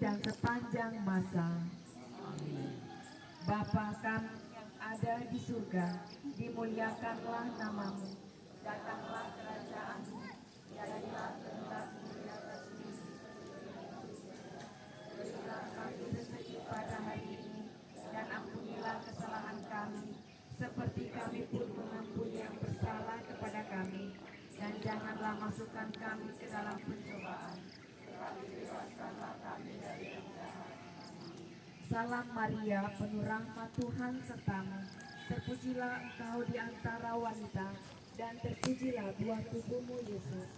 dan sepanjang masa. Bapa kami yang ada di surga, dimuliakanlah namamu, datanglah kerajaanmu, jadilah kehendakmu di atas bumi. Berilah kami rezeki pada hari ini, dan ampunilah kesalahan kami, seperti kami pun mengampuni yang bersalah kepada kami. Dan janganlah masukkan kami ke dalam pencobaan, tetapi bebaskanlah kami dari yang jahat. Salam Maria, penuh rahmat Tuhan sertamu. Terpujilah engkau di antara wanita, dan terpujilah buah tubuhmu Yesus.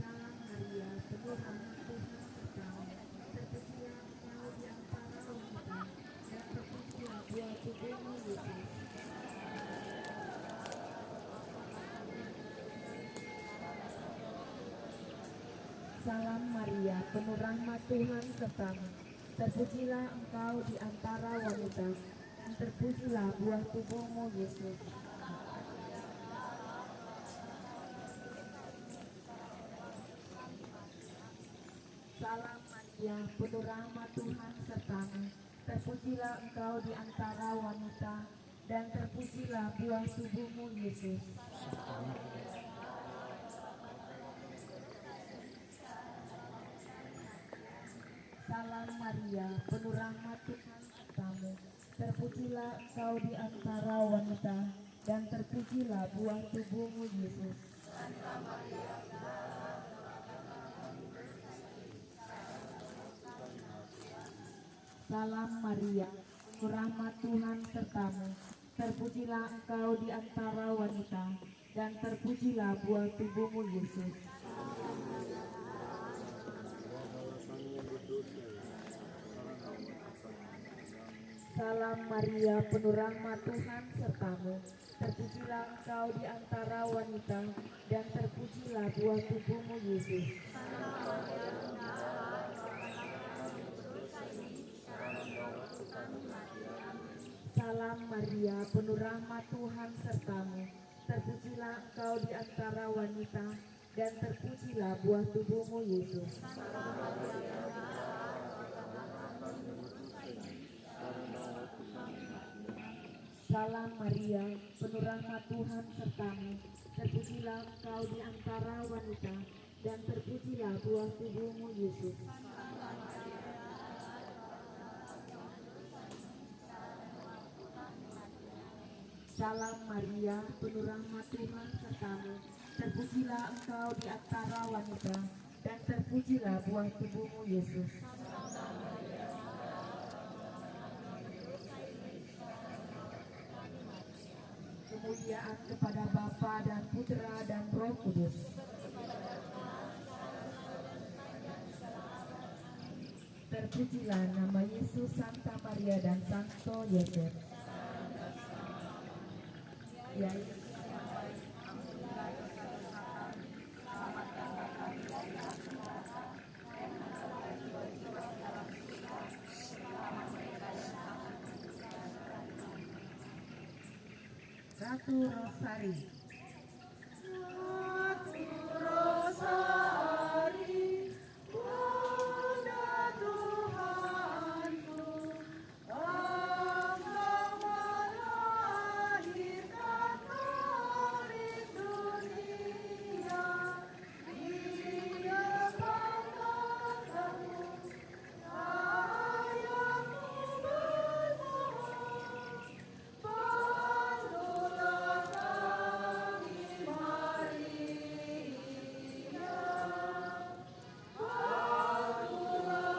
Salam Maria, penuh rahmat Tuhan sertamu. Terpujilah engkau di antara wanita, dan terpujilah buah tubuhmu Yesus. Salam Maria, penuh rahmat Tuhan sertamu. Terpujilah engkau di antara wanita, dan terpujilah buah tubuhmu Yesus. Salam Maria, penuh rahmat Tuhan sertamu. Terpujilah engkau di antara wanita, dan terpujilah buah tubuhmu Yesus. Salam Maria, penuh rahmat Tuhan sertamu. Terpujilah engkau di antara wanita, dan terpujilah buah tubuhmu Yesus. Salam Maria, penuh rahmat Tuhan sertamu. Terpujilah engkau di antara wanita, dan terpujilah buah tubuhmu Yesus. Salam Maria, penuh rahmat Tuhan sertamu. Terpujilah engkau di antara wanita, dan terpujilah buah tubuhmu Yesus. Salam Maria, penuh rahmat Tuhan sertamu. Terpujilah engkau di antara wanita, dan terpujilah buah tubuhmu Yesus. Salam Maria, penuh rahmat Tuhan sertamu. Terpujilah engkau di antara wanita, dan terpujilah buah tubuhmu Yesus. Salam Maria, penuh rahmat Tuhan sertamu. Terpujilah engkau di antara wanita, dan terpujilah buah tubuhmu Yesus. Kemuliaan kepada Bapa dan Putra dan Roh Kudus. Terpujilah nama Yesus, Santa Maria dan Santo Yosef. Ya, Ratu Rosari. Ratu Rosari, Bunda Tuhanku, Engkau melahirkan murid dunia. Dia banggamu, ayahmu bermohon. Bantulah kami Maria, bantulah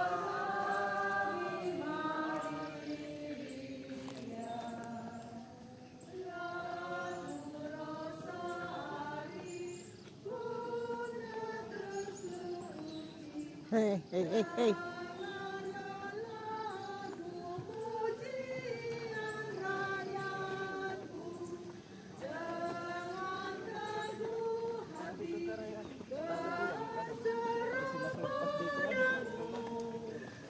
kami Maria. Ratu Rosari, Bunda tersuci. Hey, hey, hey, hey.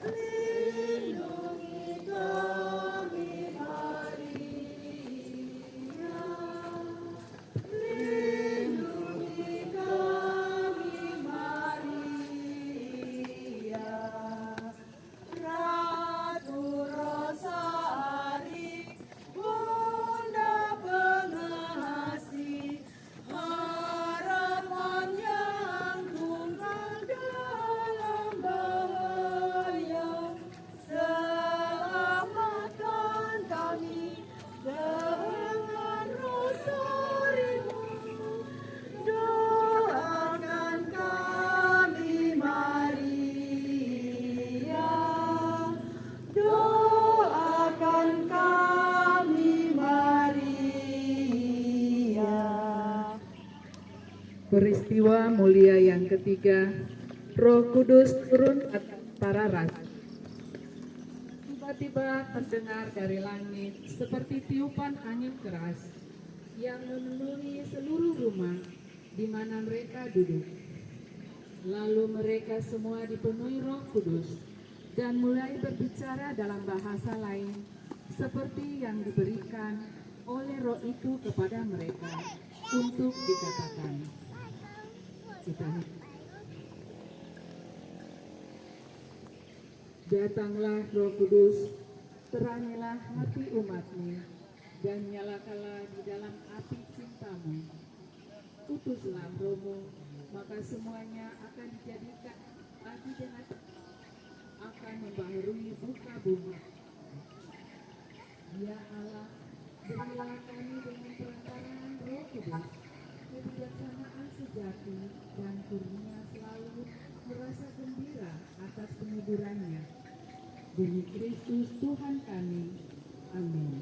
Lindungi Peristiwa mulia yang ketiga, Roh Kudus turun atas para rasul. Tiba-tiba terdengar dari langit seperti tiupan angin keras yang memenuhi seluruh rumah di mana mereka duduk. Lalu mereka semua dipenuhi Roh Kudus dan mulai berbicara dalam bahasa lain seperti yang diberikan oleh Roh itu kepada mereka untuk dikatakan. Datanglah Roh Kudus, terangilah hati umat-Mu, dan nyalakanlah di dalam api cinta-Mu. Utuslah Roh-Mu, maka semuanya akan dijadikan lagi dengan akan membaharui muka bumi. Ya Allah, berilah kami dengan perantaraan Roh Kudus kebijaksanaan sejati dan kurnia selalu merasa gembira atas penguburannya. Demi Kristus Tuhan kami. Amin.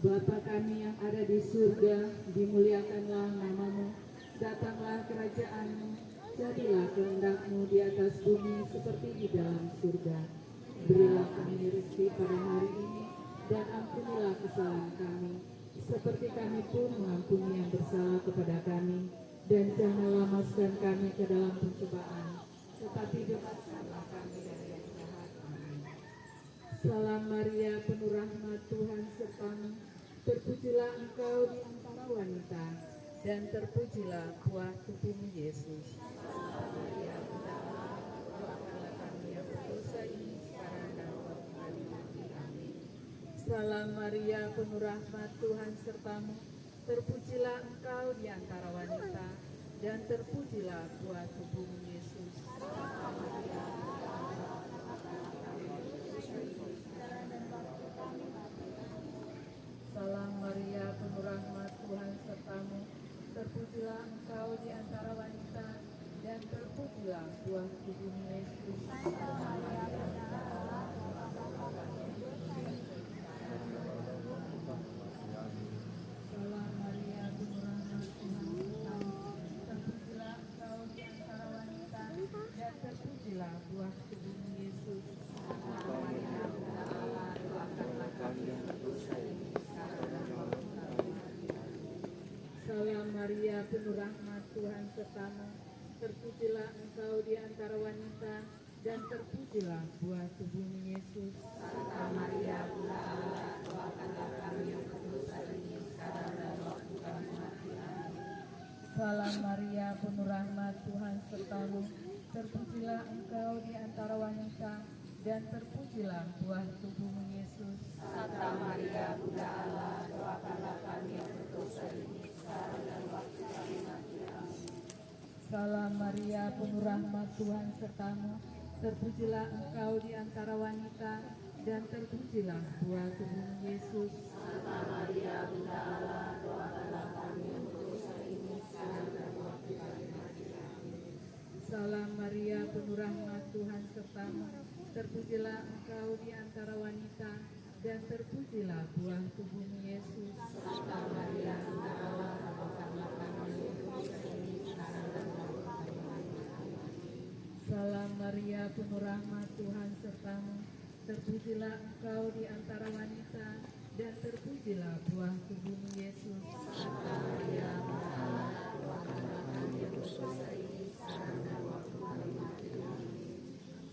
Bapa kami yang ada di surga, dimuliakanlah nama-Mu, datanglah kerajaan-Mu, jadilah kehendak-Mu di atas bumi seperti di dalam surga. Berilah kami rezeki pada hari ini, dan ampunilah kesalahan kami, seperti kami pun mengampuni yang bersalah kepada kami, dan janganlah masukkan kami ke dalam pencobaan, tetapi bebaskanlah kami dari yang jahat. Amin. Salam Maria, penuh rahmat, Tuhan serta-Mu, terpujilah Engkau di antara wanita, dan terpujilah buah tubuh-Mu Yesus. Salam Maria, doakanlah kami yang berdosa ini sekarang dan waktu kami mati. Amin. Salam Maria, penuh rahmat, Tuhan serta-Mu, terpujilah Engkau di antara wanita, dan terpujilah buah tubuh-Mu Yesus. Salam Maria, Salam Maria, penuh rahmat, Tuhan serta-Mu, terpujilah Engkau di antara wanita, dan terpujilah buah tubuh-Mu Yesus. Salam Maria, penuh rahmat, Tuhan serta-Mu, terpujilah Engkau di antara wanita, dan terpujilah buah tubuh-Mu Yesus. Salam Maria, doakanlah kami yang berdosa ini. Salam Maria, penuh rahmat, Tuhan serta-Mu, terpujilah Engkau di antara wanita, dan terpujilah buah tubuh-Mu Yesus. Santa Maria, Bunda Allah, doakanlah kami yang berdosa ini sekarang dan waktu kami mati. Amin. Salam Maria, penuh rahmat, Tuhan serta-Mu, terpujilah Engkau di antara wanita, dan terpujilah buah tubuh-Mu Yesus. Santa Maria, Bunda Allah, doakanlah kami yang berdosa ini sekarang dan waktu kami mati. Amin. Salam Maria, penuh rahmat, Tuhan serta-Mu, terpujilah Engkau di antara wanita, dan terpujilah buah tubuh-Mu Yesus. Santa Maria, Bunda Allah, doakanlah kami yang berdosa ini sekarang dan waktu kami mati. Amin. Salam Maria, penuh rahmat, Tuhan serta-Mu, terpujilah Engkau di antara wanita, dan terpujilah buah tubuh-Mu Yesus. Santa Maria, Bunda Allah, doakanlah kami yang berdosa ini sekarang dan waktu kami mati. Amin. Salam Maria, penuh rahmat, Tuhan serta-Mu, terpujilah Engkau di antara wanita, dan terpujilah buah tubuh-Mu Yesus. Santa Maria, Bunda Allah, doakanlah kami yang berdosa ini sekarang dan waktu kami mati. Amin.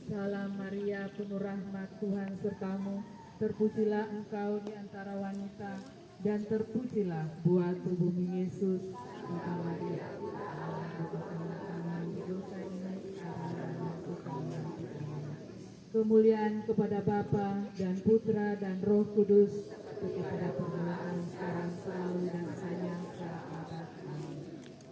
Salam Maria, penuh rahmat, Tuhan serta-Mu, terpujilah Engkau di antara wanita, dan terpujilah buah tubuh-Mu Yesus. Santa Maria, Bunda Allah, doakanlah kami yang berdosa ini sekarang dan waktu kami mati. Amin. Kemuliaan kepada Bapa dan Putra dan Roh Kudus, seperti pada permulaan, sekarang, selalu, dan selamanya. Amin.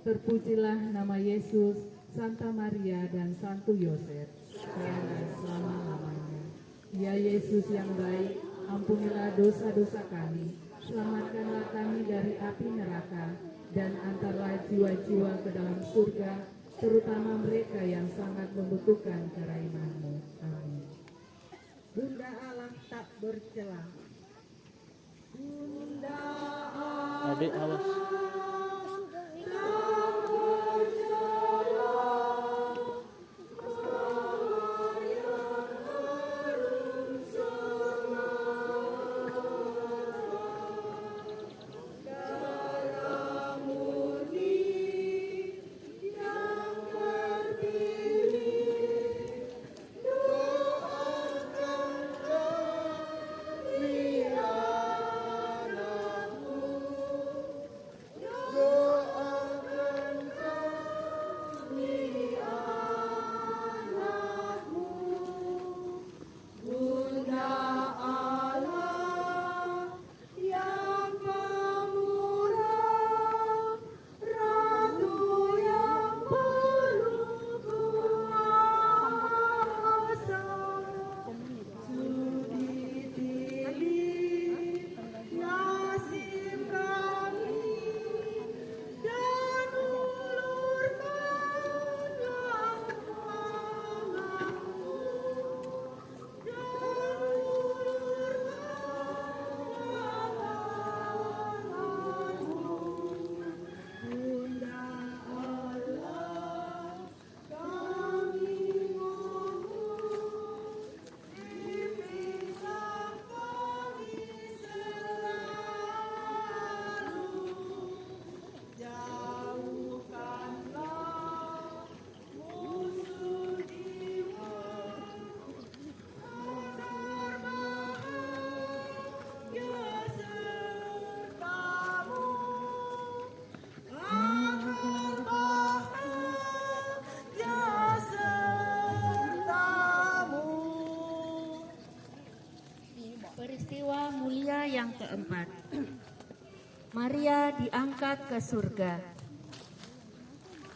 Terpujilah nama Yesus, Santa Maria, dan Santo Yosef, sekarang dan selama-lamanya. Ya Yesus yang baik, ampunilah dosa-dosa kami, selamatkanlah kami dari api neraka, dan antarlah jiwa-jiwa ke dalam surga, terutama mereka yang sangat membutuhkan kerahiman-Mu. Amin. Bunda Allah tak bercela. Bunda Allah Adik awas. tak keempat. Maria diangkat ke surga.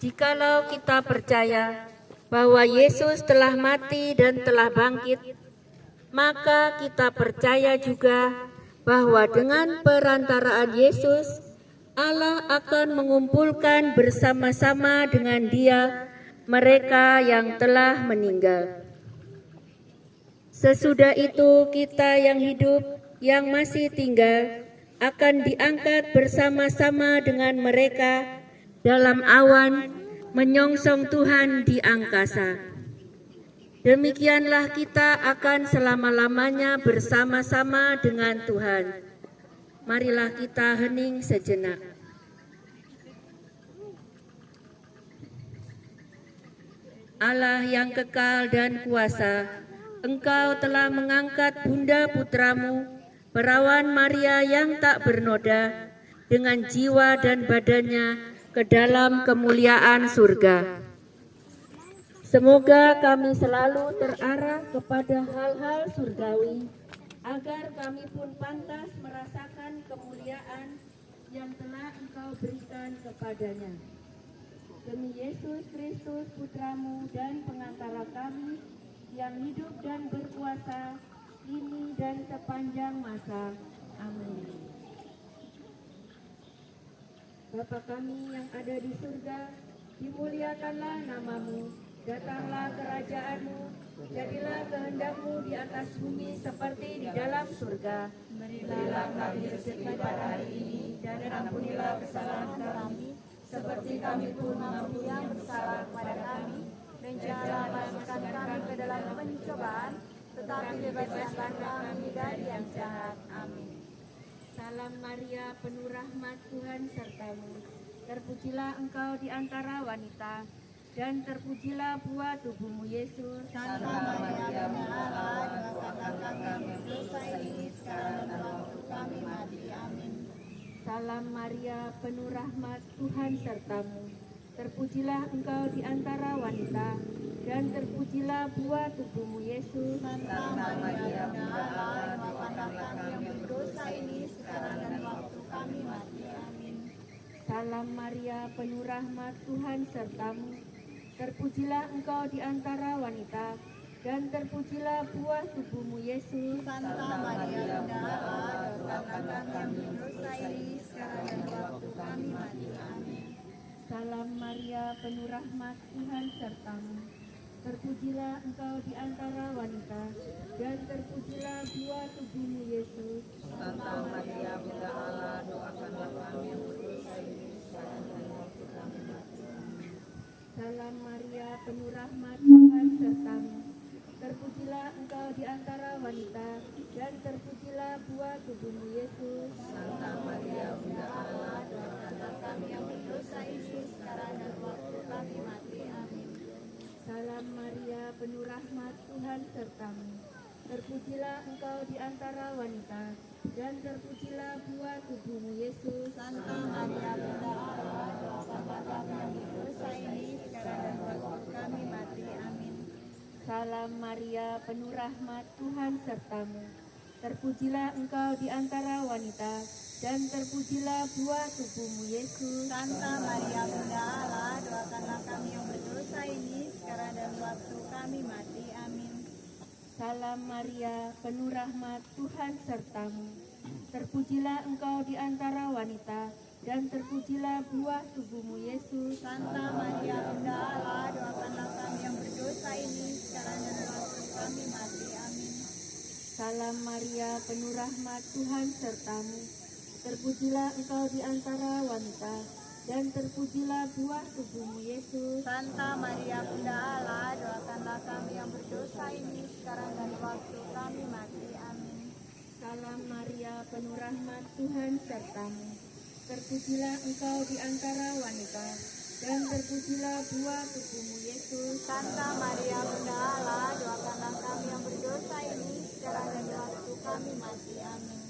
Jikalau kita percaya bahwa Yesus telah mati dan telah bangkit, maka kita percaya juga bahwa dengan perantaraan Yesus, Allah akan mengumpulkan bersama-sama dengan Dia mereka yang telah meninggal. Sesudah itu kita yang hidup, yang masih tinggal, akan diangkat bersama-sama dengan mereka dalam awan menyongsong Tuhan di angkasa. Demikianlah kita akan selama-lamanya bersama-sama dengan Tuhan. Marilah kita hening sejenak. Allah yang kekal dan kuasa, Engkau telah mengangkat Bunda Putramu, Perawan Maria yang tak bernoda, dengan jiwa dan badannya ke dalam kemuliaan surga. Semoga kami selalu terarah kepada hal-hal surgawi, agar kami pun pantas merasakan kemuliaan yang telah Engkau berikan kepadanya. Demi Yesus Kristus Putramu dan pengantara kami, yang hidup dan berkuasa kini dan sepanjang masa. Amin. Bapa kami yang ada di surga, dimuliakanlah namamu, datanglah kerajaanmu, jadilah kehendak-Mu di atas bumi seperti di dalam surga. Berilah kami rezeki pada hari ini, dan ampunilah kesalahan kami, seperti kami pun mengampuni yang bersalah kepada kami, dan janganlah masukkan kami ke dalam pencobaan, tetapi bebaskanlah kami dari yang jahat. Amin. Salam Maria, penuh rahmat, Tuhan sertamu. Terpujilah engkau di antara wanita, dan terpujilah buah tubuhmu Yesus. Santa Maria, Bunda Allah, doakanlah kami yang berdosa ini sekarang dan waktu kami mati. Amin. Salam Maria, penuh rahmat, Tuhan sertamu. Terpujilah engkau di antara wanita, dan terpujilah buah tubuhmu Yesus. Santa Maria, Bunda Allah, doakanlah kami yang berdosa ini sekarang dan waktu kami mati. Amin. Salam Maria, penuh rahmat, Tuhan sertamu. Terpujilah engkau di antara wanita, dan terpujilah buah tubuhmu Yesus. Santa Maria, Bunda Allah, doakanlah kami yang berdosa ini sekarang dan waktu kami mati. Amin. Salam Maria, penuh rahmat, Tuhan sertamu. Terpujilah engkau di antara wanita, dan terpujilah buah tubuhmu Yesus. Santa Maria, Bunda Allah, doakanlah kami yang berdosa ini sekarang dan waktu kami mati. Amin. Salam Maria, penuh rahmat, Tuhan sertamu. Terpujilah engkau di antara wanita, dan terpujilah buah tubuhmu Yesus. Santa Maria, Bunda Allah, doakanlah kami yang berdosa ini sekarang dan waktu kami mati. Amin. Salam Maria, penuh rahmat, Tuhan sertamu. Terpujilah engkau di antara wanita, dan terpujilah buah tubuhmu Yesus. Santa Maria, Bunda Allah, doakanlah kami yang berdosa ini sekarang dan waktu kami mati. Amin. Salam Maria, penuh rahmat, Tuhan sertamu. Terpujilah engkau di antara wanita, dan terpujilah buah tubuhmu Yesus. Santa Maria, Bunda Allah, doakanlah kami yang berdosa ini sekarang dan waktu kami mati. Amin. Salam Maria, penuh rahmat, Tuhan sertamu. Terpujilah engkau di antara wanita, dan terpujilah buah tubuhmu Yesus. Santa Maria, Bunda Allah, doakanlah kami yang berdosa ini sekarang dan waktu kami mati. Amin. Salam Maria, penuh rahmat, Tuhan sertamu. Terpujilah engkau di antara wanita, dan terpujilah buah tubuhmu Yesus. Santa Maria, Bunda Allah, doakanlah kami yang berdosa ini sekarang dan waktu kami mati. Amin. Salam Maria, penuh rahmat, Tuhan sertamu. Terpujilah engkau di antara wanita, dan terpujilah buah tubuhmu Yesus. Santa Maria, Bunda Allah, doakanlah kami yang berdosa ini sekarang dan waktu kami mati. Amin.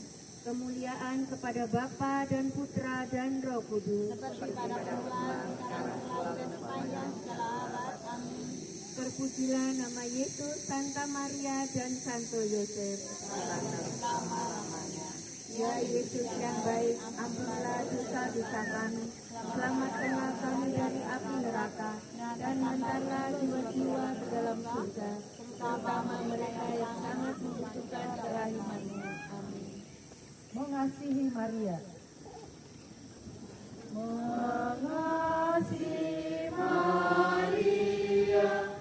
Kemuliaan kepada Bapa dan Putra dan Roh Kudus. Seperti pada permulaan, sekarang selalu dan sepanjang segala abad. Amin. Terpujilah nama Yesus, Santa Maria, dan Santo Yosef. Ya Yesus yang baik, ampunilah dosa-dosa kami, selamatkanlah kami dari api neraka, dan hantarlah jiwa-jiwa ke dalam surga, terutama mereka yang sangat membutuhkan kerahiman-Mu. Amin. Mengasihi Maria. Mengasihi Maria,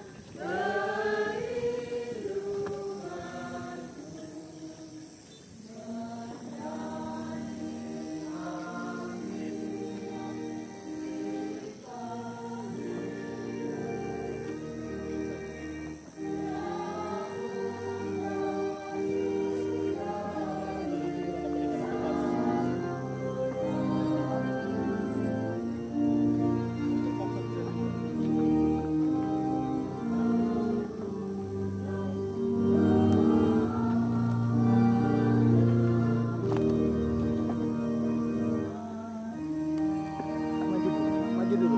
maju dulu.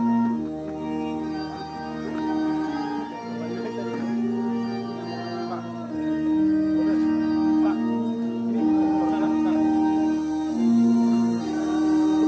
Pak, udah. Pak, ini sana, sana. Terus,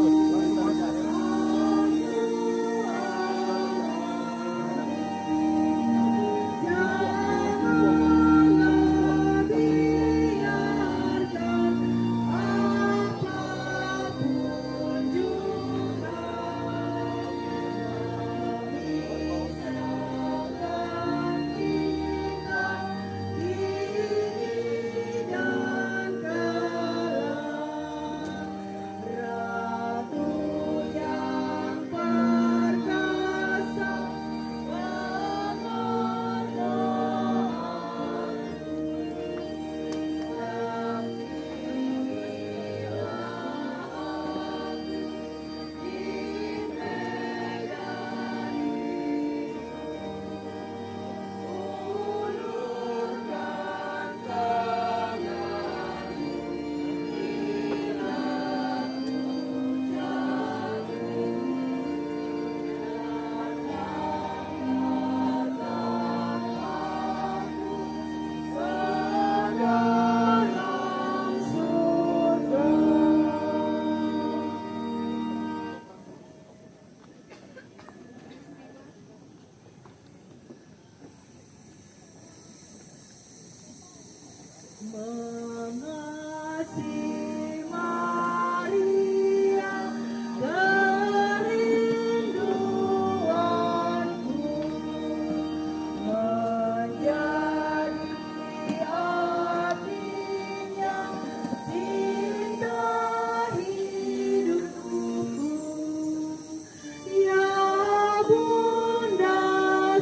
mengasihi Maria, kerinduanku menjadi artinya cinta hidupku. Ya Bunda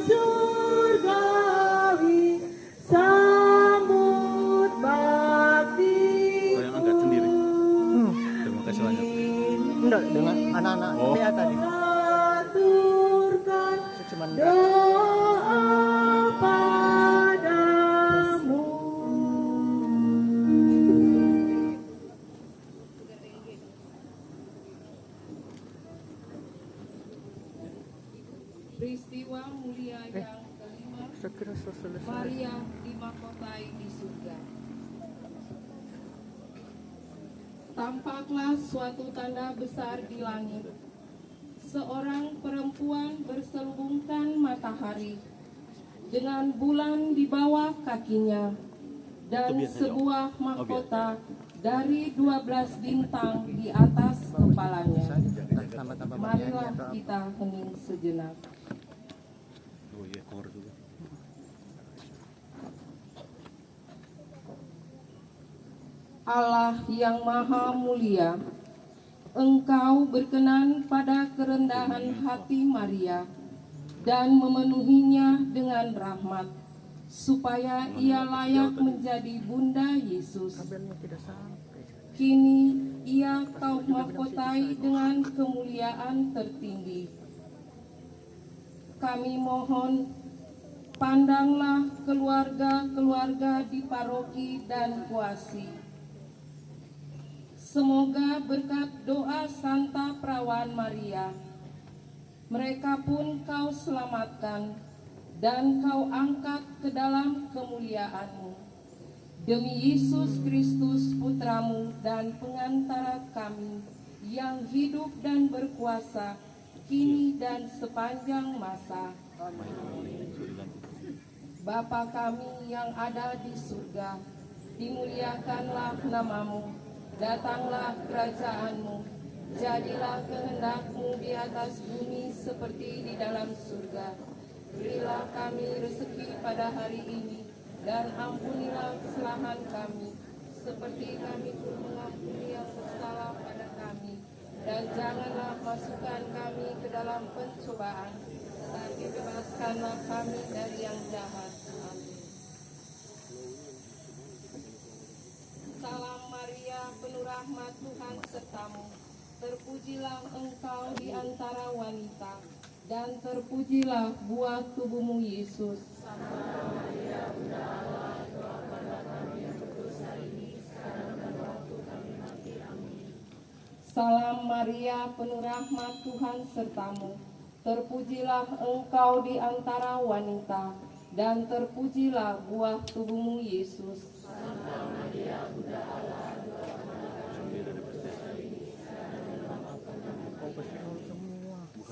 surgawi, sambut bakti. yang angkat sendiri. Terima kasih banyak. Enggak, dengan anak-anak PA tadi. Aturkan Cuman doa padamu. Peristiwa mulia yang kelima, saya kira selesai. Maria dimahkotai di surga. Tampaklah suatu tanda besar di langit. Seorang perempuan berselubungkan matahari dengan bulan di bawah kakinya dan sebuah mahkota dari 12 bintang di atas kepalanya. Marilah kita hening sejenak. Oh iya, keluar dulu. Allah yang maha mulia, Engkau berkenan pada kerendahan hati Maria dan memenuhinya dengan rahmat, supaya ia layak menjadi Bunda Yesus. Kabelnya tidak sampai. Kini ia Kau mahkotai dengan kemuliaan tertinggi. Kami mohon, pandanglah keluarga-keluarga di paroki dan kuasi. Semoga berkat doa Santa Perawan Maria, mereka pun Kau selamatkan dan Kau angkat ke dalam kemuliaan-Mu. Demi Yesus Kristus Putramu dan pengantara kami, yang hidup dan berkuasa, kini dan sepanjang masa. Bapa kami yang ada di surga, dimuliakanlah namamu, datanglah kerajaanmu, jadilah kehendak-Mu di atas bumi seperti di dalam surga. Berilah kami rezeki pada hari ini, dan ampunilah kesalahan kami, seperti kami pun mengampuni yang bersalah pada kami. Dan janganlah masukkan kami ke dalam pencobaan, tetapi bebaskanlah kami dari yang jahat. Amin. Salam Maria, penuh rahmat, Tuhan sertamu. Terpujilah engkau di antara wanita, dan terpujilah buah tubuhmu Yesus. Salam Maria, penuh rahmat, Tuhan sertamu. Terpujilah engkau di antara wanita, dan terpujilah buah tubuhmu Yesus.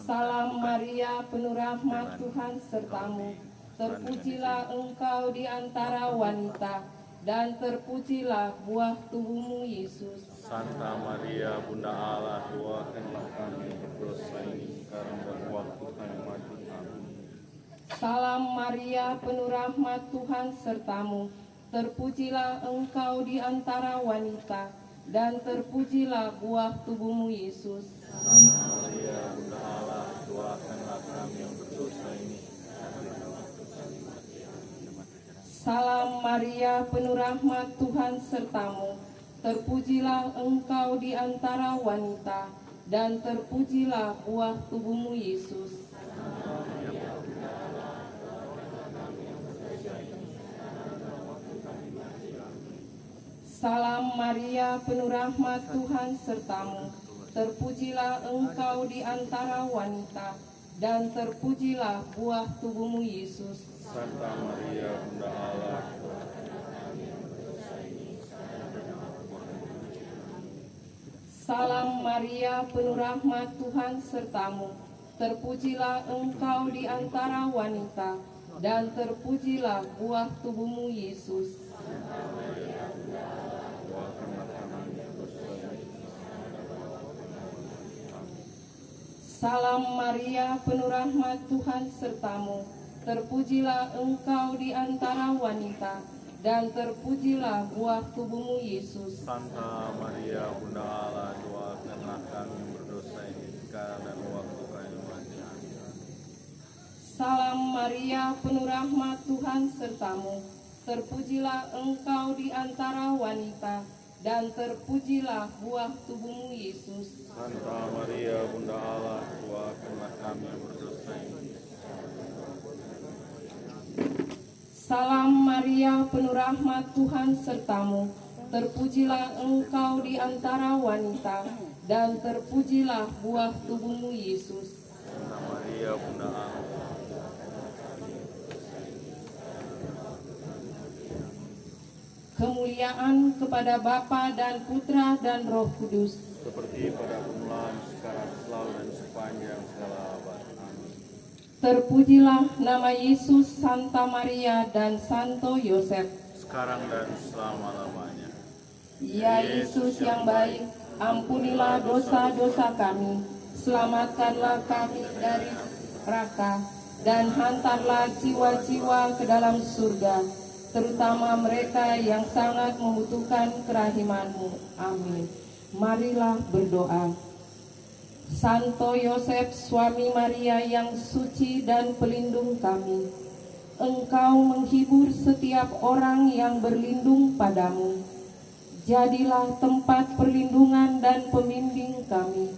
Salam Maria, penuh rahmat, Tuhan sertamu. Terpujilah engkau di antara wanita, dan terpujilah buah tubuhmu Yesus. Santa Maria, Bunda Allah, doakanlah kami berdosa ini sekarang dan waktu kami mati. Amin. Salam Maria, penuh rahmat, Tuhan sertamu. Terpujilah engkau di antara wanita, dan terpujilah buah tubuhmu Yesus. Santa Maria, Bunda Allah, doakanlah kami yang berdosa ini. Salam Maria, penuh rahmat, Tuhan sertamu. Terpujilah engkau di antara wanita, dan terpujilah buah tubuhmu Yesus. Salam Maria, penuh rahmat, Tuhan sertamu. Terpujilah engkau di antara wanita, dan terpujilah buah tubuhmu Yesus. Santa Maria, Bunda Allah, Salam Maria, penuh rahmat, Tuhan sertamu. Terpujilah engkau di antara wanita, dan terpujilah buah tubuhmu Yesus. Salam Maria, penuh rahmat, Tuhan sertamu. Terpujilah engkau di antara wanita, dan terpujilah buah tubuhmu Yesus. Santa Maria, Bunda Allah, doakanlah kami yang berdosa ini sekarang dan waktu kami mati. Amin. Salam Maria, penuh rahmat, Tuhan sertamu. Terpujilah engkau di antara wanita, dan terpujilah buah tubuhmu Yesus. Santa Maria, Bunda Allah, doakanlah kami yang berdosa ini. Salam Maria, penuh rahmat, Tuhan sertamu. Terpujilah engkau di antara wanita, dan terpujilah buah tubuhmu Yesus. Santa Maria, Bunda Allah, Kemuliaan kepada Bapa dan Putra dan Roh Kudus. seperti pada permulaan, sekarang, selalu, dan sepanjang segala abad. Amin. Terpujilah nama Yesus, Santa Maria, dan Santo Yosef. Sekarang dan selama-lamanya. Ya Yesus yang baik, ampunilah dosa-dosa kami, selamatkanlah kami dari neraka, dan hantarlah jiwa-jiwa ke dalam surga, terutama mereka yang sangat membutuhkan kerahiman-Mu. Amin. Marilah berdoa. Santo Yosef, suami Maria yang suci dan pelindung kami, Engkau menghibur setiap orang yang berlindung padamu. Jadilah tempat perlindungan dan pembimbing kami.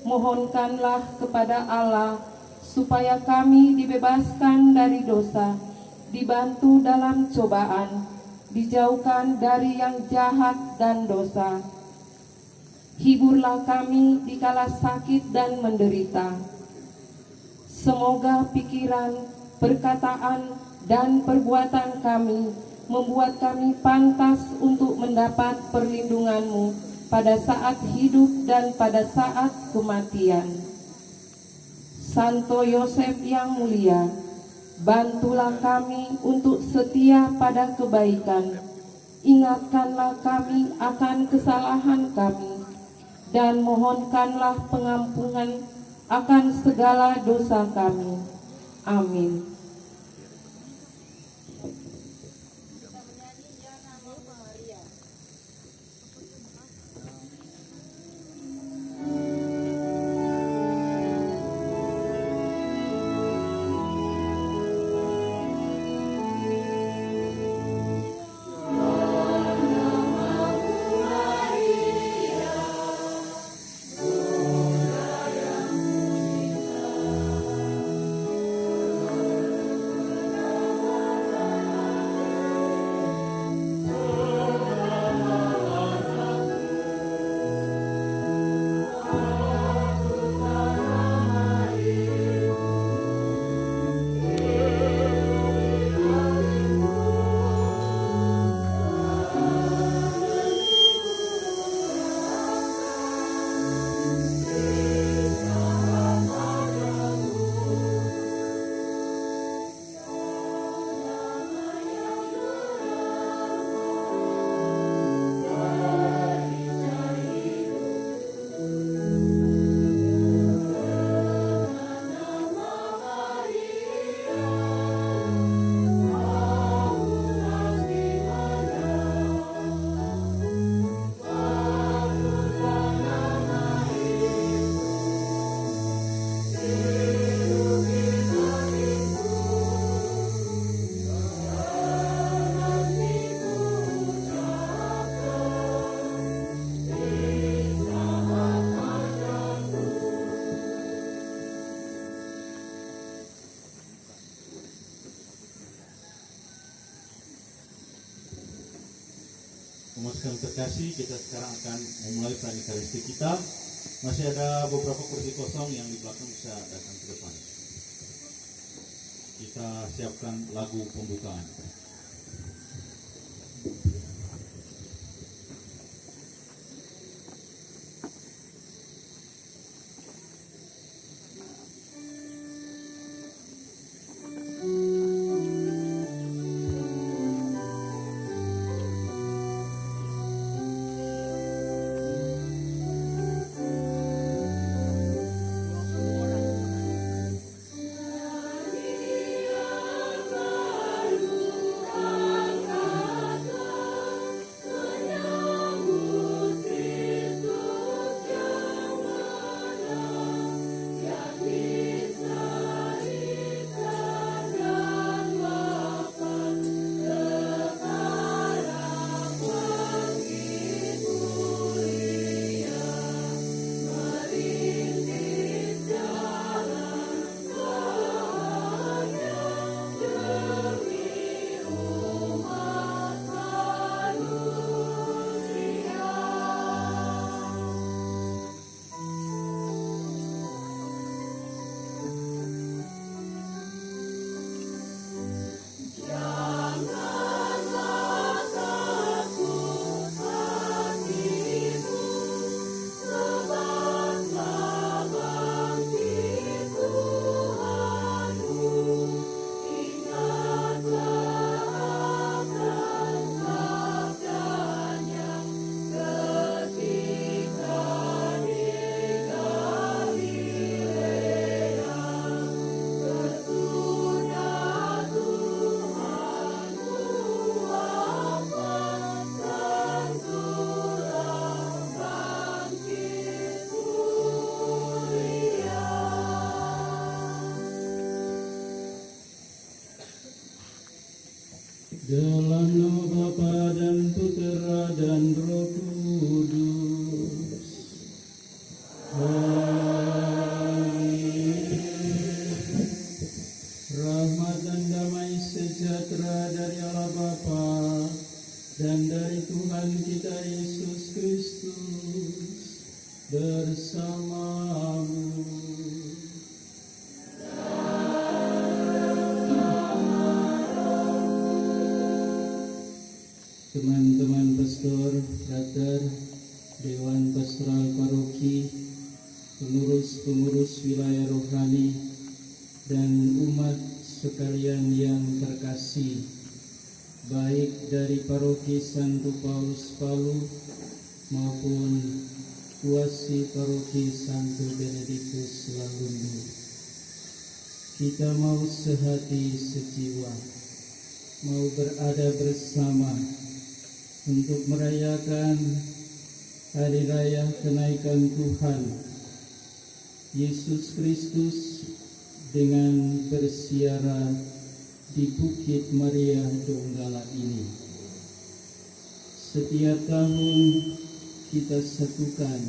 Mohonkanlah kepada Allah supaya kami dibebaskan dari dosa, dibantu dalam cobaan, dijauhkan dari yang jahat dan dosa. Hiburlah kami di kala sakit dan menderita. Semoga pikiran, perkataan, dan perbuatan kami membuat kami pantas untuk mendapat perlindungan-Mu pada saat hidup dan pada saat kematian. Santo Yosef yang mulia, bantulah kami untuk setia pada kebaikan. Ingatkanlah kami akan kesalahan kami, dan mohonkanlah pengampunan akan segala dosa kami. Amin. Umat sekalian terkasih, kita sekarang akan memulai perayaan Ekaristi kita. Masih ada beberapa kursi kosong yang di belakang, bisa datang ke depan. Kita siapkan lagu pembukaan. Dalam nama Bapa dan Putera dan Roh Kudus. Amin. Rahmat dan damai sejahtera dari Allah Bapa dan dari Tuhan kita Yesus Kristus bersamamu. teman-teman pastor, frater, Dewan Pastoral Paroki, pengurus-pengurus wilayah rohani, dan umat sekalian yang terkasih, baik dari Paroki Santo Paulus Palu maupun kuasi Paroki Santo Benedictus Lalundu. Kita mau sehati sejiwa, mau berada bersama untuk merayakan Hari Raya Kenaikan Tuhan Yesus Kristus dengan bersiara di Bukit Maria Donggala ini. Setiap tahun kita satukan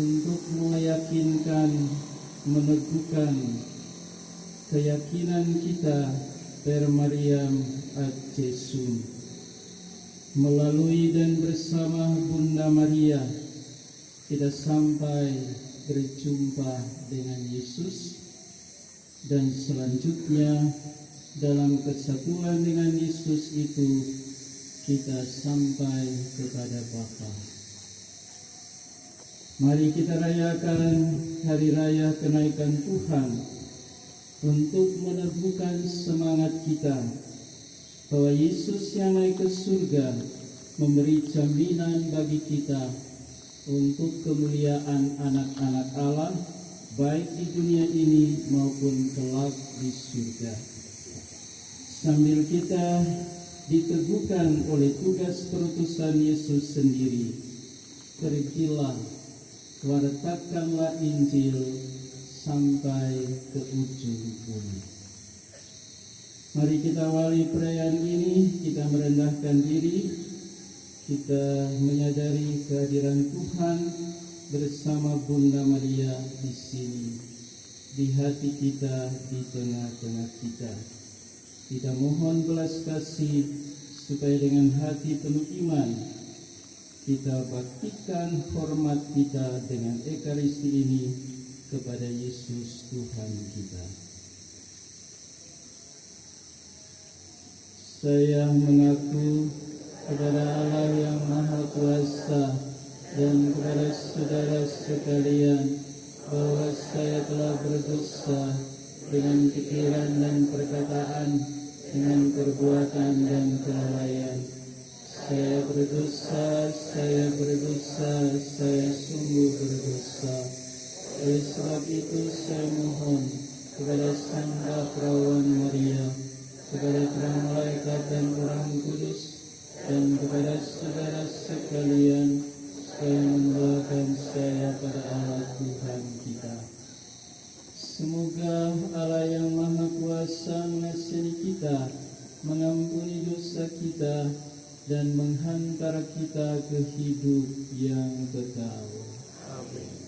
untuk meyakinkan, meneguhkan keyakinan kita per Mariam ad Jesum. Melalui dan bersama Bunda Maria, kita sampai berjumpa dengan Yesus, dan selanjutnya dalam kesatuan dengan Yesus itu kita sampai kepada Bapa. Mari kita rayakan Hari Raya Kenaikan Tuhan untuk meneguhkan semangat kita bahwa Yesus yang naik ke surga memberi jaminan bagi kita untuk kemuliaan anak-anak Allah, baik di dunia ini maupun kelak di surga. Sambil kita diteguhkan oleh tugas perutusan Yesus sendiri, pergilah, wartakanlah Injil sampai ke ujung bumi. Mari kita awali perayaan ini, kita merendahkan diri, kita menyadari kehadiran Tuhan bersama Bunda Maria di sini, di hati kita, di tengah-tengah kita. Kita mohon belas kasih supaya dengan hati penuh iman kita baktikan hormat kita dengan Ekaristi ini kepada Yesus Tuhan kita. Saya mengaku kepada Allah yang Maha Kuasa dan kepada saudara sekalian bahwa saya telah berdosa dengan pikiran dan perkataan, dengan perbuatan dan kelalaian. Saya berdosa, saya sungguh berdosa. Oleh sebab itu saya mohon kepada Santa Perawan Maria, kepada para malaikat dan orang kudus, dan kepada saudara sekalian, supaya mendoakan saya pada Allah Tuhan kita. Semoga Allah yang Maha Kuasa mengasihi kita, mengampuni dosa kita, dan menghantar kita ke hidup yang kekal. Amin.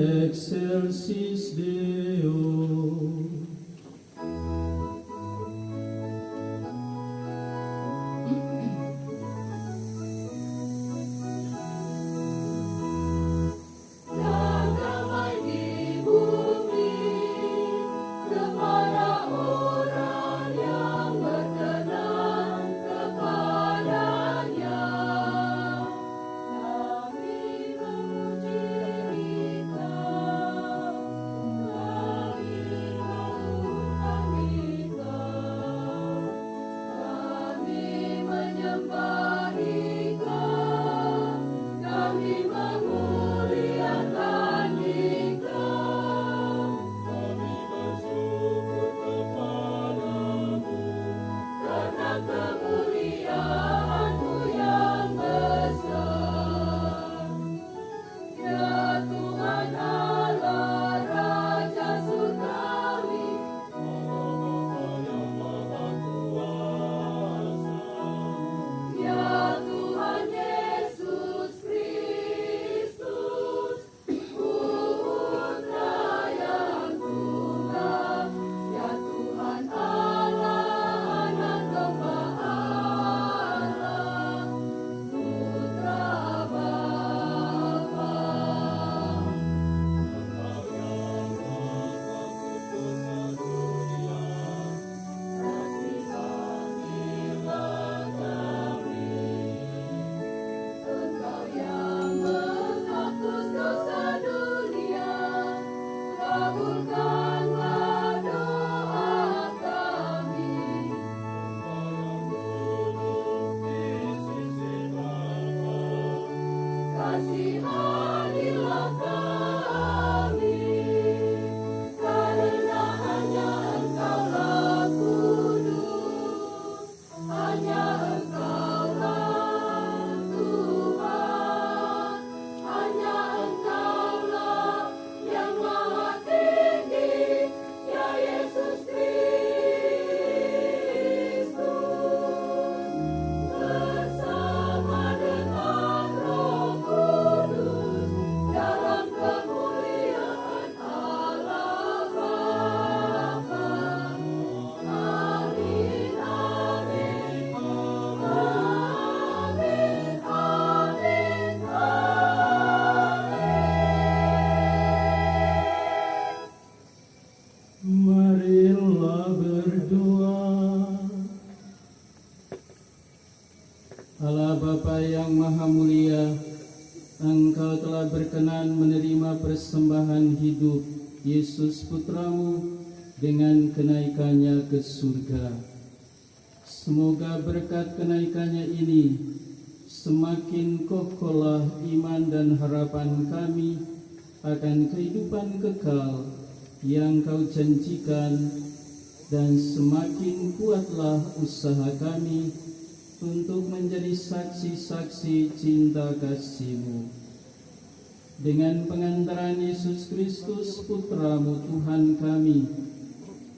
excelsis Deo. Marilah berdoa. Allah Bapa yang Maha Mulia, Engkau telah berkenan menerima persembahan hidup Yesus Putramu dengan kenaikannya ke surga. Semoga berkat kenaikannya ini semakin kokohlah iman dan harapan kami akan kehidupan kekal yang Kau janjikan, dan semakin kuatlah usaha kami untuk menjadi saksi-saksi cinta kasih-Mu. Dengan pengantaran Yesus Kristus Putra-Mu Tuhan kami,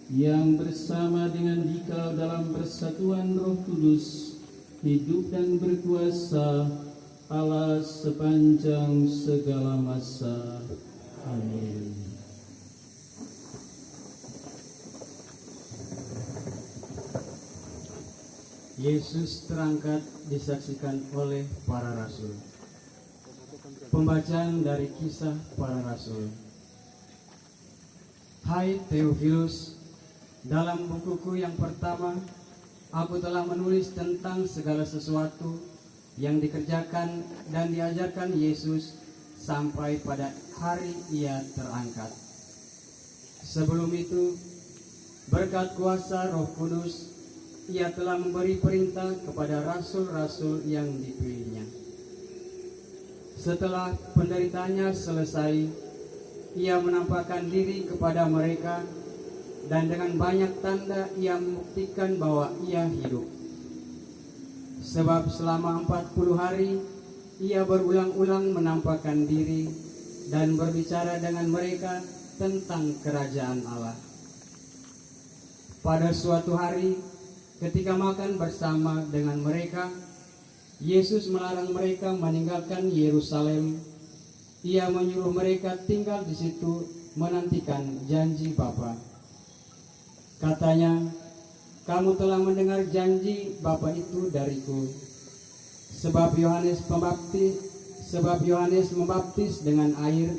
yang bersama dengan Dikau dalam persatuan Roh Kudus, hidup dan berkuasa Allah sepanjang segala masa. Amin. Yesus terangkat disaksikan oleh para rasul. Pembacaan dari Kisah Para Rasul. Hai Theophilus, dalam bukuku yang pertama, aku telah menulis tentang segala sesuatu yang dikerjakan dan diajarkan Yesus sampai pada hari Ia terangkat. Sebelum itu, berkat kuasa Roh Kudus, Ia telah memberi perintah kepada rasul-rasul yang dipilihnya. Setelah penderitaannya selesai, Ia menampakkan diri kepada mereka, dan dengan banyak tanda Ia membuktikan bahwa Ia hidup. Sebab selama 40 hari, Ia berulang-ulang menampakkan diri dan berbicara dengan mereka tentang kerajaan Allah. Pada suatu hari, ketika makan bersama dengan mereka, Yesus melarang mereka meninggalkan Yerusalem, Ia menyuruh mereka tinggal di situ menantikan janji Bapa. Katanya, kamu telah mendengar janji Bapa itu dariku. Sebab Yohanes membaptis dengan air,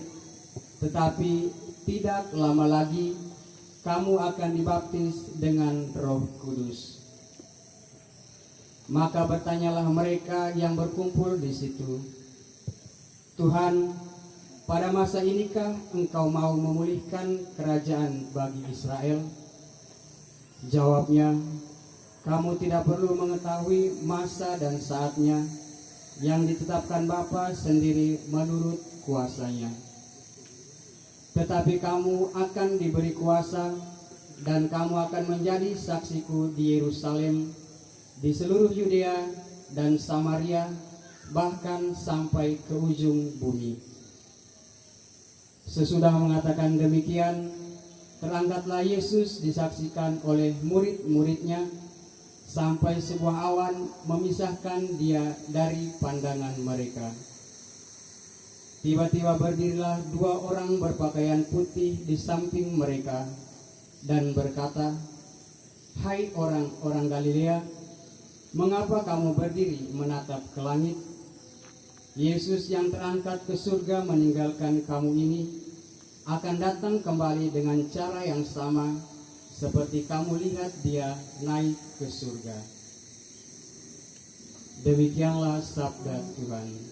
tetapi tidak lama lagi kamu akan dibaptis dengan Roh Kudus. Maka bertanyalah mereka yang berkumpul di situ, Tuhan, pada masa inikah Engkau mau memulihkan kerajaan bagi Israel? Jawabnya, kamu tidak perlu mengetahui masa dan saatnya yang ditetapkan Bapa sendiri menurut kuasanya. Tetapi kamu akan diberi kuasa dan kamu akan menjadi saksiku di Yerusalem, di seluruh Yudea dan Samaria, bahkan sampai ke ujung bumi. Sesudah mengatakan demikian, terangkatlah Yesus disaksikan oleh murid-muridnya sampai sebuah awan memisahkan dia dari pandangan mereka. Tiba-tiba berdirilah 2 orang berpakaian putih di samping mereka dan berkata, "Hai orang-orang Galilea, mengapa kamu berdiri menatap ke langit? Yesus yang terangkat ke surga meninggalkan kamu ini akan datang kembali dengan cara yang sama seperti kamu lihat dia naik ke surga." Demikianlah sabda Tuhan.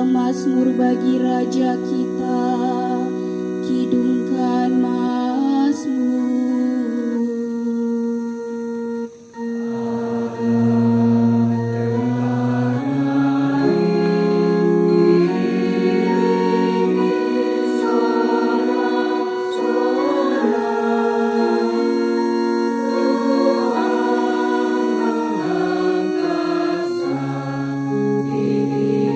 Mazmur bagi Raja kita, kidungkan Mazmur. Diri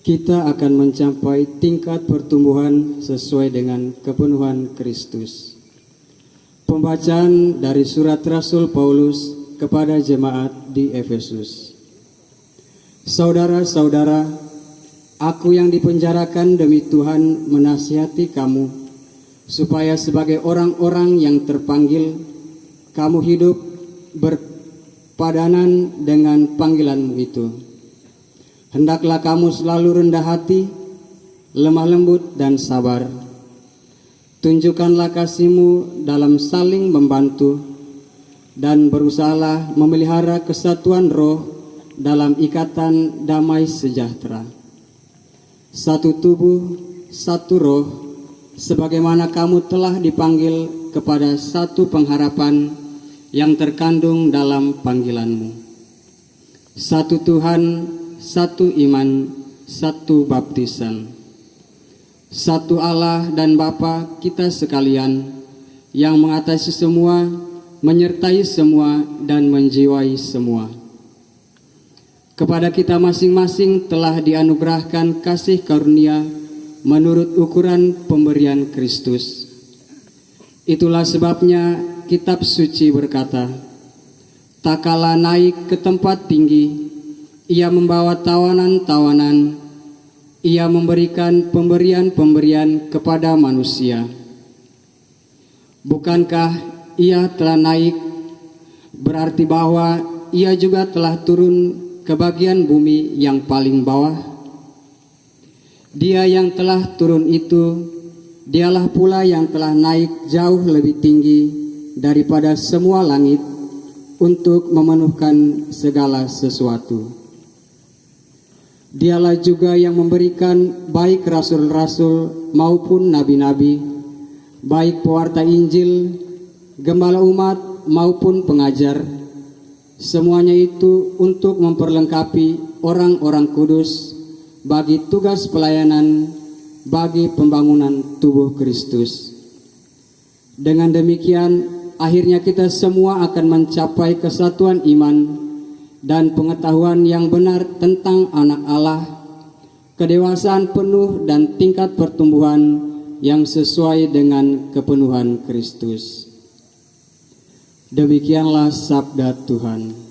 kita akan mencapai tingkat pertumbuhan sesuai dengan kepenuhan Kristus. Pembacaan dari surat Rasul Paulus kepada jemaat di Efesus. Saudara-saudara, aku yang dipenjarakan demi Tuhan menasihati kamu, supaya sebagai orang-orang yang terpanggil, kamu hidup berpadanan dengan panggilanmu itu. Hendaklah kamu selalu rendah hati, lemah lembut dan sabar. Tunjukkanlah kasihmu dalam saling membantu, dan berusahalah memelihara kesatuan roh dalam ikatan damai sejahtera. Satu tubuh, satu roh, sebagaimana kamu telah dipanggil kepada satu pengharapan yang terkandung dalam panggilanmu. Satu Tuhan, satu iman, satu baptisan. Satu Allah dan Bapa kita sekalian, yang mengatasi semua, menyertai semua, dan menjiwai semua. Kepada kita masing-masing telah dianugerahkan kasih karunia menurut ukuran pemberian Kristus. Itulah sebabnya kitab suci berkata, tak kala naik ke tempat tinggi, ia membawa tawanan-tawanan, ia memberikan pemberian-pemberian kepada manusia. Bukankah ia telah naik, berarti bahwa ia juga telah turun ke bagian bumi yang paling bawah? Dia yang telah turun itu, dialah pula yang telah naik jauh lebih tinggi daripada semua langit untuk memenuhkan segala sesuatu. Dialah juga yang memberikan baik rasul-rasul maupun nabi-nabi, baik pewarta Injil, gembala umat maupun pengajar. Semuanya itu untuk memperlengkapi orang-orang kudus bagi tugas pelayanan, bagi pembangunan tubuh Kristus. Dengan demikian, akhirnya kita semua akan mencapai kesatuan iman dan pengetahuan yang benar tentang anak Allah, kedewasaan penuh dan tingkat pertumbuhan yang sesuai dengan kepenuhan Kristus. Demikianlah sabda Tuhan.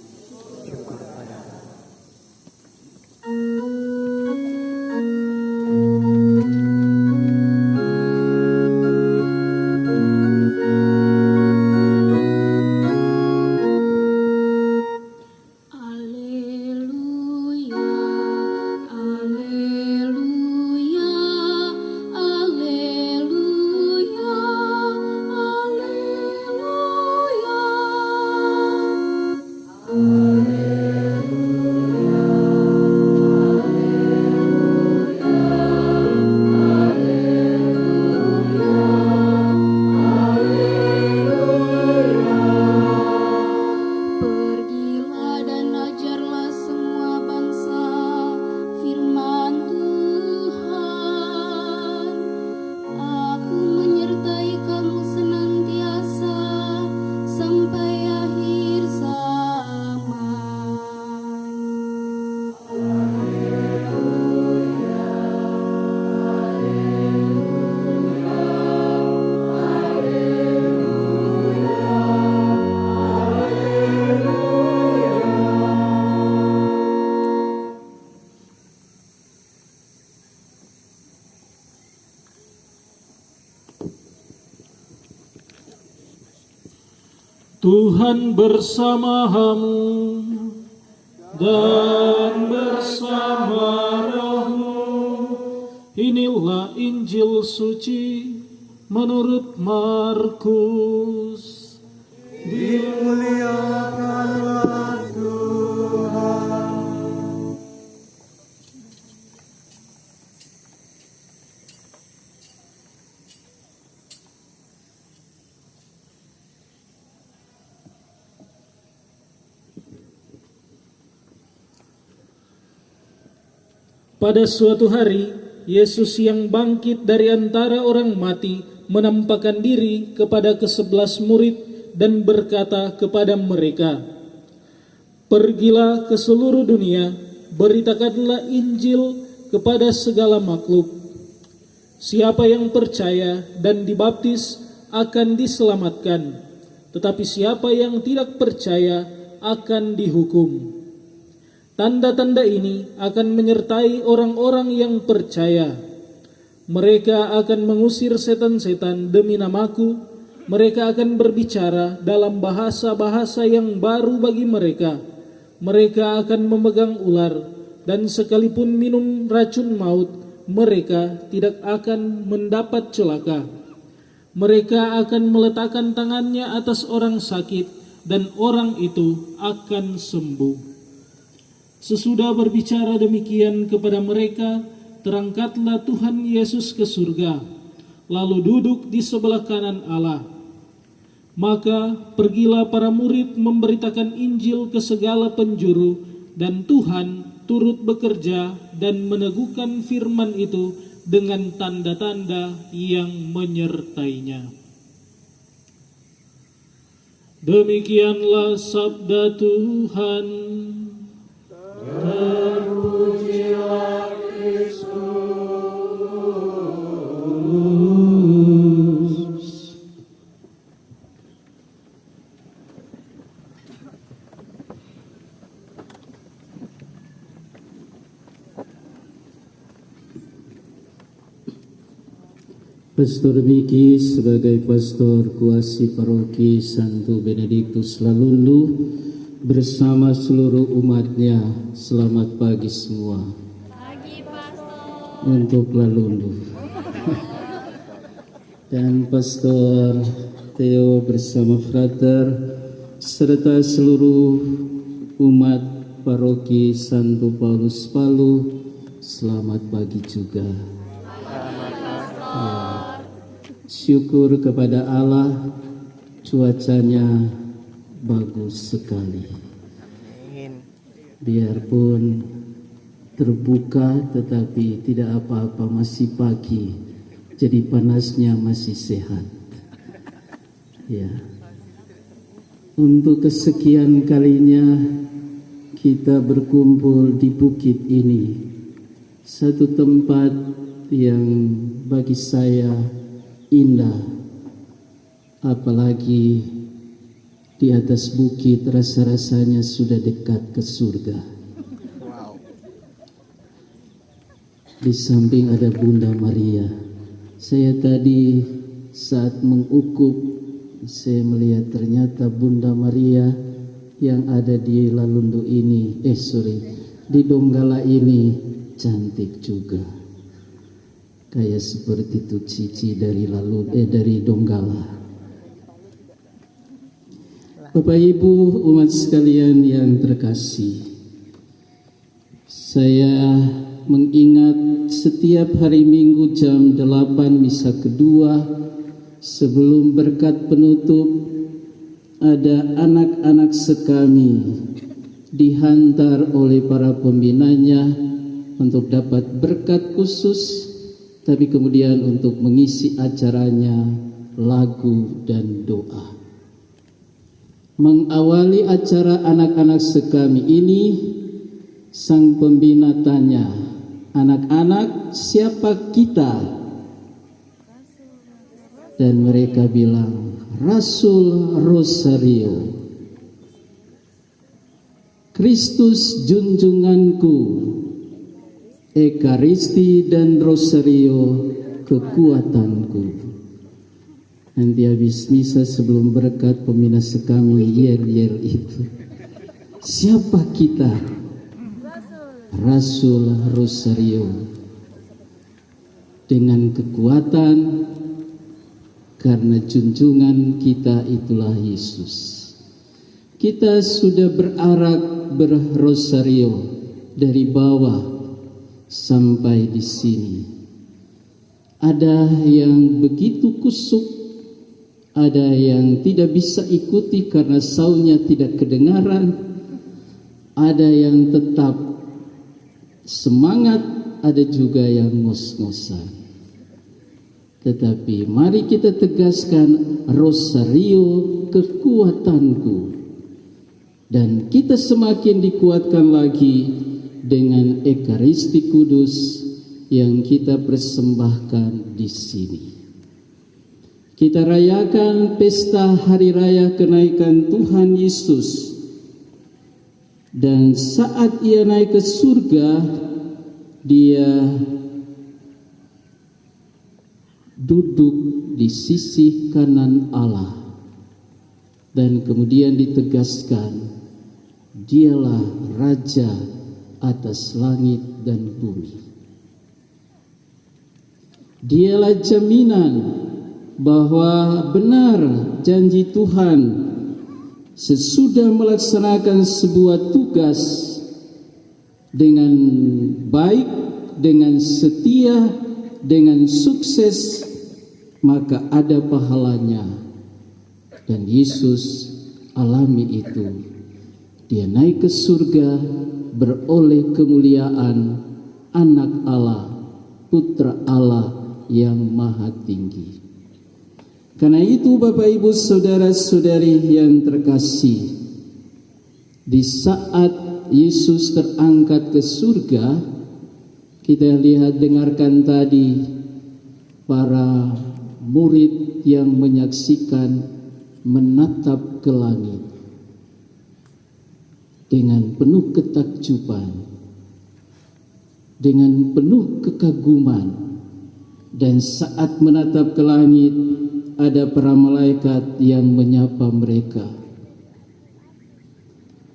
Tuhan bersamamu dan bersama rohmu. Inilah Injil suci menurut Markus. Dimuliakanlah Tuhan. Pada suatu hari, Yesus yang bangkit dari antara orang mati menampakkan diri kepada ke-11 murid dan berkata kepada mereka, "Pergilah ke seluruh dunia, beritakanlah Injil kepada segala makhluk. Siapa yang percaya dan dibaptis akan diselamatkan, tetapi siapa yang tidak percaya akan dihukum. Tanda-tanda ini akan menyertai orang-orang yang percaya. Mereka akan mengusir setan-setan demi namaku. Mereka akan berbicara dalam bahasa-bahasa yang baru bagi mereka. Mereka akan memegang ular, dan sekalipun minum racun maut, mereka tidak akan mendapat celaka. Mereka akan meletakkan tangannya atas orang sakit, dan orang itu akan sembuh. Sesudah berbicara demikian kepada mereka, terangkatlah Tuhan Yesus ke surga, lalu duduk di sebelah kanan Allah. Maka pergilah para murid memberitakan Injil ke segala penjuru, dan Tuhan turut bekerja dan meneguhkan firman itu dengan tanda-tanda yang menyertainya. Demikianlah sabda Tuhan. Terpujilah Kristus. Pastor Miki sebagai pastor kuasi paroki Santo Benediktus Lalundu bersama seluruh umatnya, selamat pagi semua. Pagi, Pastor. Untuk Lalundu. Dan Pastor Theo bersama frater serta seluruh umat paroki Santo Paulus Palu, selamat pagi juga. Ya, syukur kepada Allah, cuacanya bagus sekali. Biarpun terbuka tetapi tidak apa-apa, masih pagi, jadi panasnya masih sehat. Ya. Untuk kesekian kalinya kita berkumpul di bukit ini, satu tempat yang bagi saya indah, apalagi di atas bukit rasa-rasanya sudah dekat ke surga. Di samping ada Bunda Maria. Saya tadi saat mengukup, saya melihat ternyata Bunda Maria yang ada di Lalundu ini, di Donggala ini cantik juga. Kayak seperti itu Cici dari dari Donggala. Bapak Ibu umat sekalian yang terkasih, saya mengingat setiap hari Minggu jam 8 misa kedua sebelum berkat penutup ada anak-anak sekami dihantar oleh para pembinanya untuk dapat berkat khusus, tapi kemudian untuk mengisi acaranya lagu dan doa. Mengawali acara anak-anak sekami ini, sang pembina tanya, anak-anak siapa kita? Dan mereka bilang, Rasul Rosario. Kristus junjunganku, Ekaristi dan Rosario kekuatanku. Nanti habis misa sebelum berkat pembina sekami yer-yer itu. Siapa kita? Rasul Rosario. Dengan kekuatan, karena junjungan kita itulah Yesus. Kita sudah berarak berrosario dari bawah sampai di sini. Ada yang begitu kusuk, ada yang tidak bisa ikuti karena saungnya tidak kedengaran, ada yang tetap semangat, ada juga yang ngos-ngosan. Tetapi mari kita tegaskan rosario kekuatanku, dan kita semakin dikuatkan lagi dengan Ekaristi Kudus yang kita persembahkan di sini. Kita rayakan pesta hari raya kenaikan Tuhan Yesus. Dan saat ia naik ke surga, dia duduk di sisi kanan Allah. Dan kemudian ditegaskan, dialah Raja atas langit dan bumi. Dialah jaminan bahwa benar janji Tuhan sesudah melaksanakan sebuah tugas dengan baik, dengan setia, dengan sukses, maka ada pahalanya. Dan Yesus alami itu. Dia naik ke surga, beroleh kemuliaan Anak Allah, Putra Allah yang Maha Tinggi. Karena itu Bapak Ibu Saudara-saudari yang terkasih, di saat Yesus terangkat ke surga, kita lihat dengarkan tadi para murid yang menyaksikan menatap ke langit dengan penuh ketakjuban, dengan penuh kekaguman. Dan saat menatap ke langit, ada para malaikat yang menyapa mereka.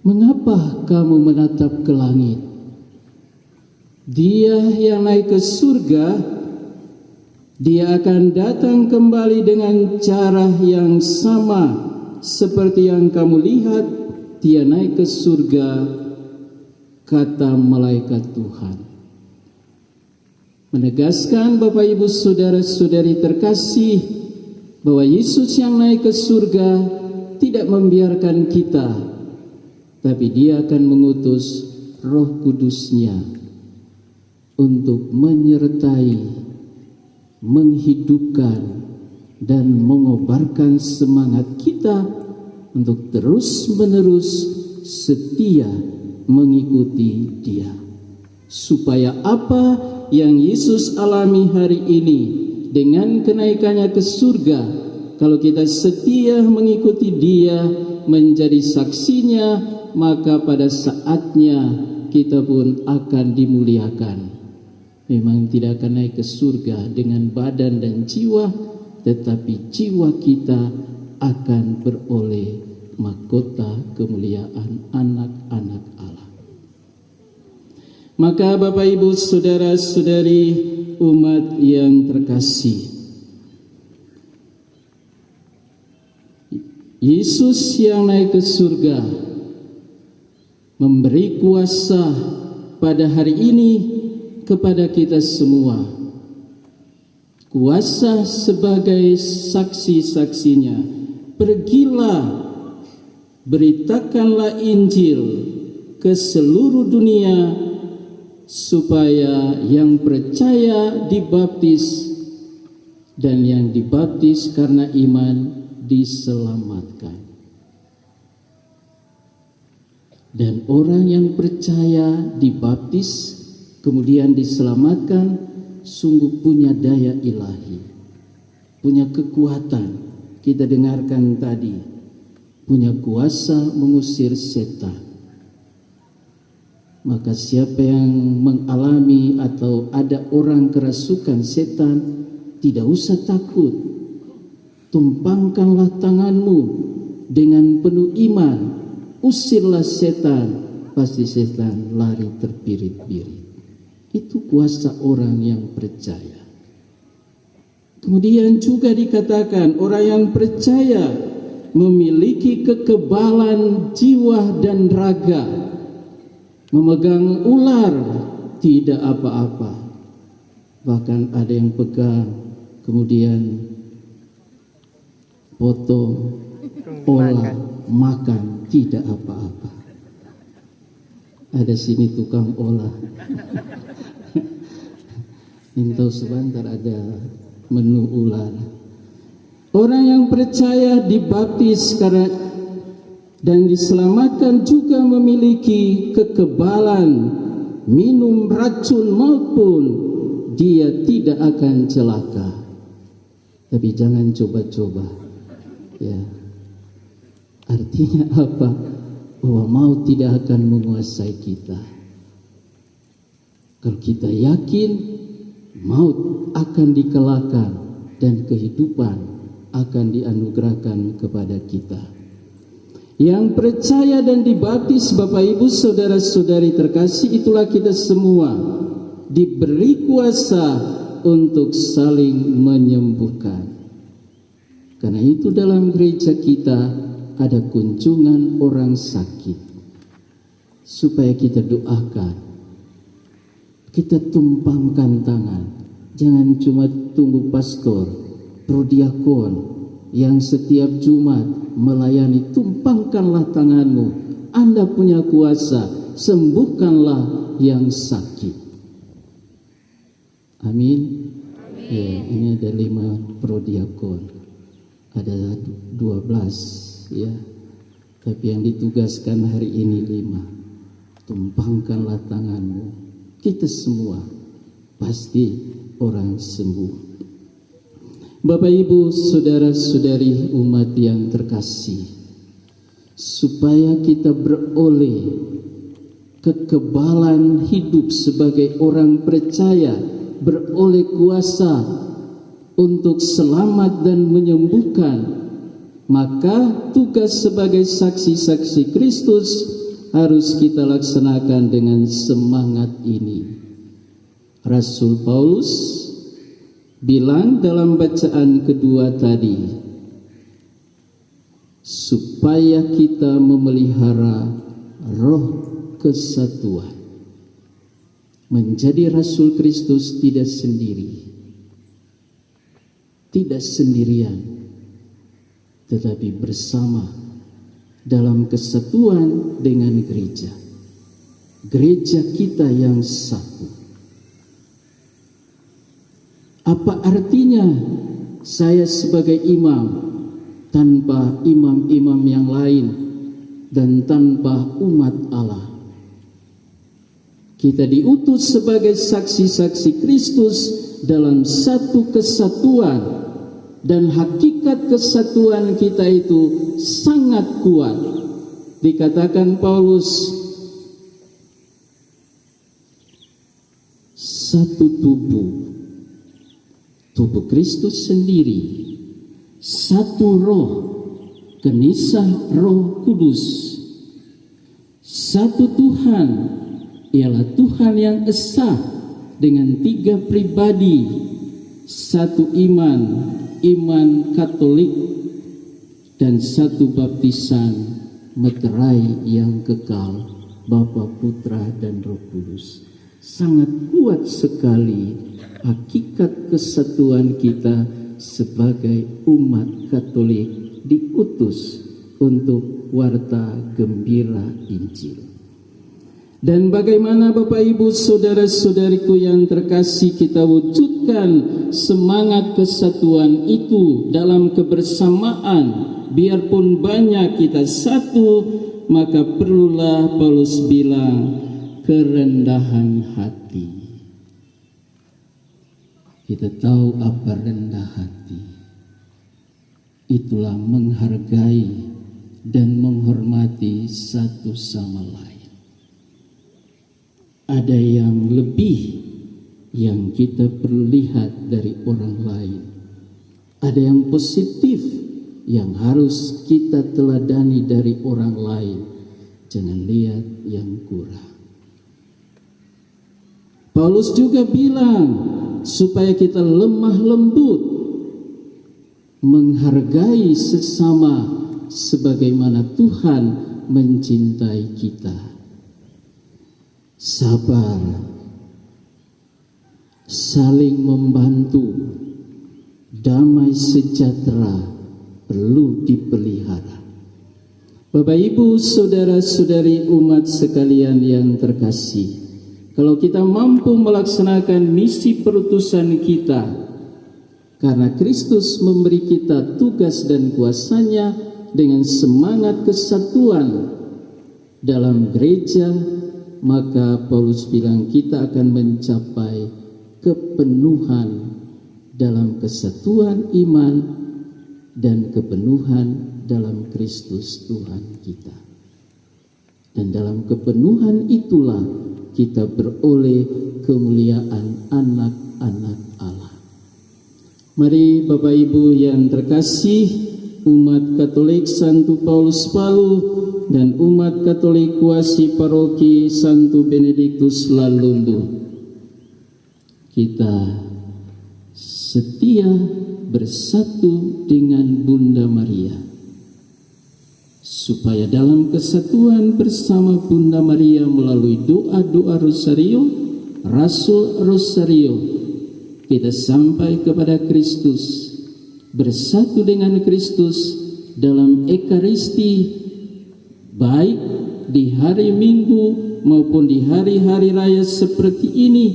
Mengapa kamu menatap ke langit? Dia yang naik ke surga, dia akan datang kembali dengan cara yang sama seperti yang kamu lihat dia naik ke surga, kata malaikat Tuhan. Menegaskan Bapak Ibu Saudara-saudari terkasih bahwa Yesus yang naik ke surga tidak membiarkan kita, tapi dia akan mengutus Roh Kudus-Nya untuk menyertai, menghidupkan, dan mengobarkan semangat kita untuk terus-menerus setia mengikuti Dia. Supaya apa yang Yesus alami hari ini dengan kenaikannya ke surga, kalau kita setia mengikuti Dia, menjadi saksinya, maka pada saatnya kita pun akan dimuliakan. Memang tidak akan naik ke surga dengan badan dan jiwa, tetapi jiwa kita akan beroleh mahkota kemuliaan anak-anak Allah. Maka Bapak Ibu Saudara-saudari umat yang terkasih, Yesus yang naik ke surga memberi kuasa pada hari ini kepada kita semua, kuasa sebagai saksi-saksinya. Pergilah, beritakanlah Injil ke seluruh dunia, supaya yang percaya dibaptis dan yang dibaptis karena iman diselamatkan. Dan orang yang percaya dibaptis kemudian diselamatkan, sungguh punya daya ilahi, punya kekuatan. Kita dengarkan tadi, punya kuasa mengusir setan. Maka siapa yang mengalami atau ada orang kerasukan setan, tidak usah takut. Tumpangkanlah tanganmu dengan penuh iman, usirlah setan, pasti setan lari terbirit-birit. Itu kuasa orang yang percaya. Kemudian juga dikatakan orang yang percaya memiliki kekebalan jiwa dan raga. Memegang ular tidak apa-apa. Bahkan ada yang pegang kemudian potong, olah, makan tidak apa-apa. Ada sini tukang olah. Entah sebentar ada menu ular. Orang yang percaya dibaptis karena dan diselamatkan juga memiliki kekebalan minum racun maupun dia tidak akan celaka. Tapi jangan coba-coba. Ya. Artinya apa? Bahwa maut tidak akan menguasai kita. Kalau kita yakin maut akan dikalahkan dan kehidupan akan dianugerahkan kepada kita. Yang percaya dan dibaptis, Bapak Ibu saudara-saudari terkasih, itulah kita semua diberi kuasa untuk saling menyembuhkan. Karena itu dalam gereja kita ada kunjungan orang sakit, supaya kita doakan, kita tumpangkan tangan. Jangan cuma tunggu pastor, prodiakon yang setiap Jumat melayani. Tumpangkanlah tanganmu, Anda punya kuasa, sembuhkanlah yang sakit. Amin. Ya, ini ada 5 prodiakon, ada 12 ya, tapi yang ditugaskan hari ini 5. Tumpangkanlah tanganmu, kita semua pasti orang sembuh. Bapak Ibu saudara-saudari umat yang terkasih, supaya kita beroleh kekebalan hidup sebagai orang percaya, beroleh kuasa untuk selamat dan menyembuhkan, maka tugas sebagai saksi-saksi Kristus harus kita laksanakan dengan semangat ini. Rasul Paulus bilang dalam bacaan kedua tadi, supaya kita memelihara roh kesatuan. Menjadi Rasul Kristus tidak sendiri, tidak sendirian, tetapi bersama dalam kesatuan dengan gereja. Gereja kita yang satu. Apa artinya saya sebagai imam tanpa imam-imam yang lain dan tanpa umat Allah? Kita diutus sebagai saksi-saksi Kristus dalam satu kesatuan, dan hakikat kesatuan kita itu sangat kuat. Dikatakan Paulus, satu tubuh, tubuh Kristus sendiri, satu roh, genisah Roh Kudus, satu Tuhan, ialah Tuhan yang esa dengan 3 pribadi, satu iman, iman Katolik, dan satu baptisan meterai yang kekal, Bapa, Putra, dan Roh Kudus. Sangat kuat sekali hakikat kesatuan kita sebagai umat Katolik diutus untuk warta gembira Injil. Dan bagaimana Bapak Ibu saudara-saudariku yang terkasih kita wujudkan semangat kesatuan itu dalam kebersamaan. Biarpun banyak kita satu, maka perlulah Paulus bilang kerendahan hati. Kita tahu apa rendah hati. Itulah menghargai dan menghormati satu sama lain. Ada yang lebih yang kita perlu lihat dari orang lain. Ada yang positif yang harus kita teladani dari orang lain. Jangan lihat yang kurang. Paulus juga bilang supaya kita lemah lembut, menghargai sesama sebagaimana Tuhan mencintai kita. Sabar, saling membantu, damai sejahtera perlu dipelihara. Bapak Ibu saudara-saudari umat sekalian yang terkasih, kalau kita mampu melaksanakan misi perutusan kita, karena Kristus memberi kita tugas dan kuasanya dengan semangat kesatuan dalam gereja, maka Paulus bilang kita akan mencapai kepenuhan dalam kesatuan iman dan kepenuhan dalam Kristus Tuhan kita. Dan dalam kepenuhan itulah kita beroleh kemuliaan anak-anak Allah. Mari Bapak Ibu yang terkasih, umat Katolik Santo Paulus Palu dan umat Katolik Kuasi Paroki Santo Benediktus Lalundu, kita setia bersatu dengan Bunda Maria, supaya dalam kesatuan bersama Bunda Maria melalui doa-doa Rosario, Rasul Rosario, kita sampai kepada Kristus, bersatu dengan Kristus dalam Ekaristi, baik di hari Minggu maupun di hari-hari raya seperti ini,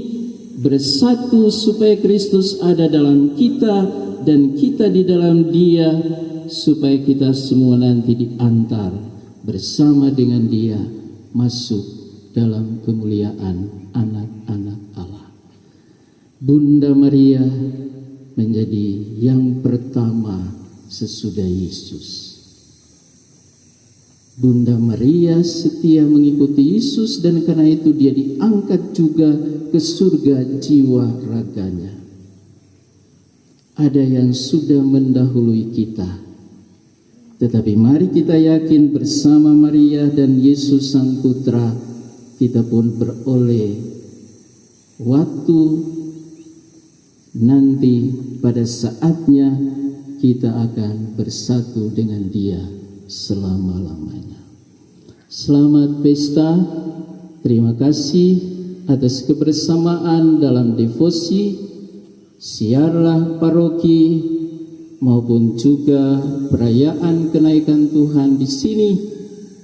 bersatu supaya Kristus ada dalam kita dan kita di dalam Dia, supaya kita semua nanti diantar bersama dengan Dia masuk dalam kemuliaan anak-anak Allah. Bunda Maria menjadi yang pertama sesudah Yesus. Bunda Maria setia mengikuti Yesus dan karena itu dia diangkat juga ke surga jiwa raganya. Ada yang sudah mendahului kita, tetapi mari kita yakin bersama Maria dan Yesus Sang Putra, kita pun beroleh waktu nanti pada saatnya kita akan bersatu dengan Dia selama-lamanya. Selamat pesta, terima kasih atas kebersamaan dalam devosi, siarlah paroki, maupun juga perayaan kenaikan Tuhan di sini.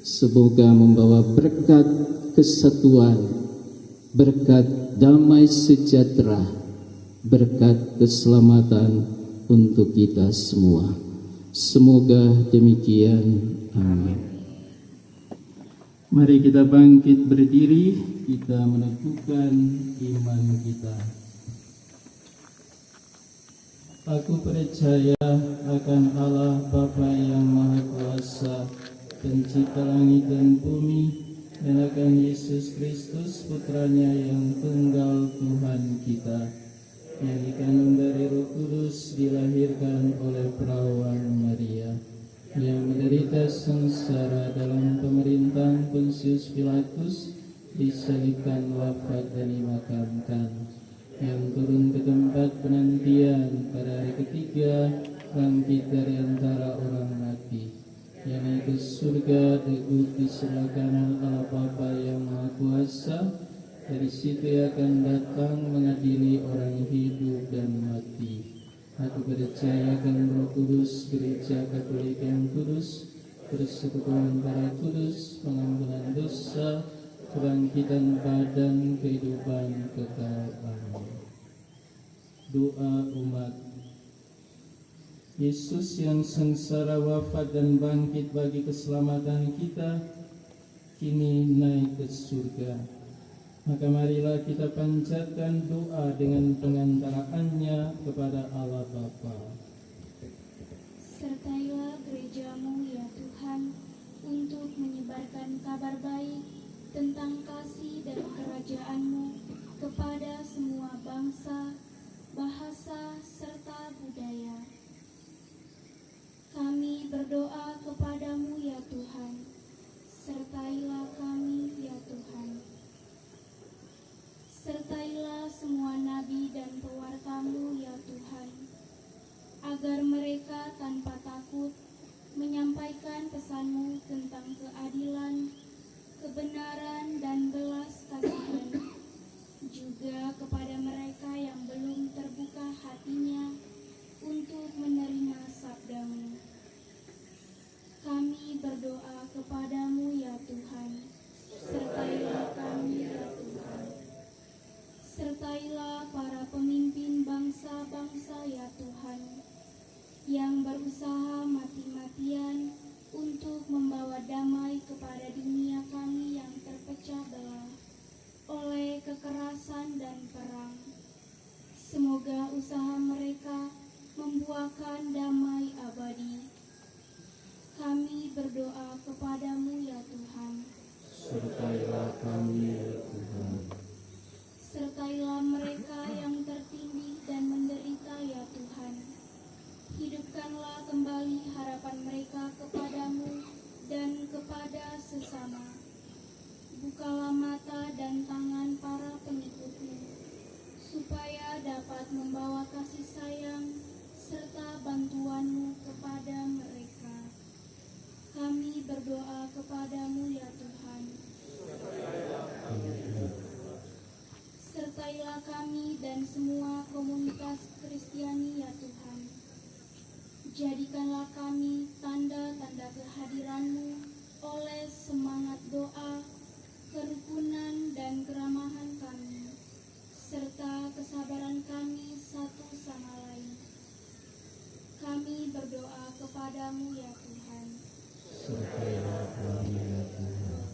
Semoga membawa berkat kesatuan, berkat damai sejahtera, berkat keselamatan untuk kita semua. Semoga demikian. Amin. Mari kita bangkit berdiri, kita meneguhkan iman kita. Aku percaya akan Allah Bapa yang Maha Kuasa, Pencipta langit dan bumi, dan akan Yesus Kristus Putranya yang tunggal Tuhan kita, yang dikandung dari Roh Kudus, dilahirkan oleh perawan Maria, yang menderita sengsara dalam pemerintahan Pontius Pilatus, disalibkan, wafat dan dimakamkan, yang turun ke tempat penantian pada hari ketiga, bangkit dari antara orang mati, yang naik ke surga, duduk di sebelah kanan Allah Bapa yang Maha Kuasa. Dari situ ia akan datang mengadili orang hidup dan mati. Aku percaya akan Roh Kudus, Gereja Katolik yang kudus, persekutuan para kudus, pengampunan dosa, kebangkitan badan, kehidupan kekal. Amin. Doa umat. Yesus yang sengsara, wafat dan bangkit bagi keselamatan kita, kini naik ke surga. Maka marilah kita panjatkan doa dengan pengantaraannya kepada Allah Bapa. Sertailah gerejamu ya Tuhan, untuk menyebarkan kabar baik tentang kasih dan kerajaan-Mu kepada semua bangsa, bahasa, serta budaya. Kami berdoa kepadamu ya Tuhan, sertailah kami ya Tuhan. Sertailah semua nabi dan pewarta-Mu ya Tuhan, agar mereka tanpa takut menyampaikan pesan-Mu tentang keadilan, kebenaran dan belas kasihan, juga kepada mereka yang belum terbuka hatinya untuk menerima sabda-Mu. Kami berdoa kepadamu ya Tuhan, sertailah kami ya Tuhan. Sertailah para pemimpin bangsa-bangsa ya Tuhan, yang berusaha mati-matian untuk membawa damai kepada dunia kami yang terpecah belah oleh kekerasan dan perang. kami ya Tuhan. Sertailah mereka yang tertindih dan menderita ya Tuhan. Hidupkanlah kembali harapan mereka kepadamu dan kepada sesama. Bukalah mata dan tangan para pengikutmu, supaya dapat membawa kasih sayang serta bantuanmu kepada mereka. Kami berdoa kepadamu ya Tuhan. Sertailah kami dan semua komunitas Kristiani ya Tuhan. Jadikanlah kami tanda-tanda kehadiran-Mu oleh semangat doa, kerukunan dan keramahan kami, serta kesabaran kami satu sama lain. Kami berdoa kepadamu ya Tuhan. Sertailah kami ya Tuhan.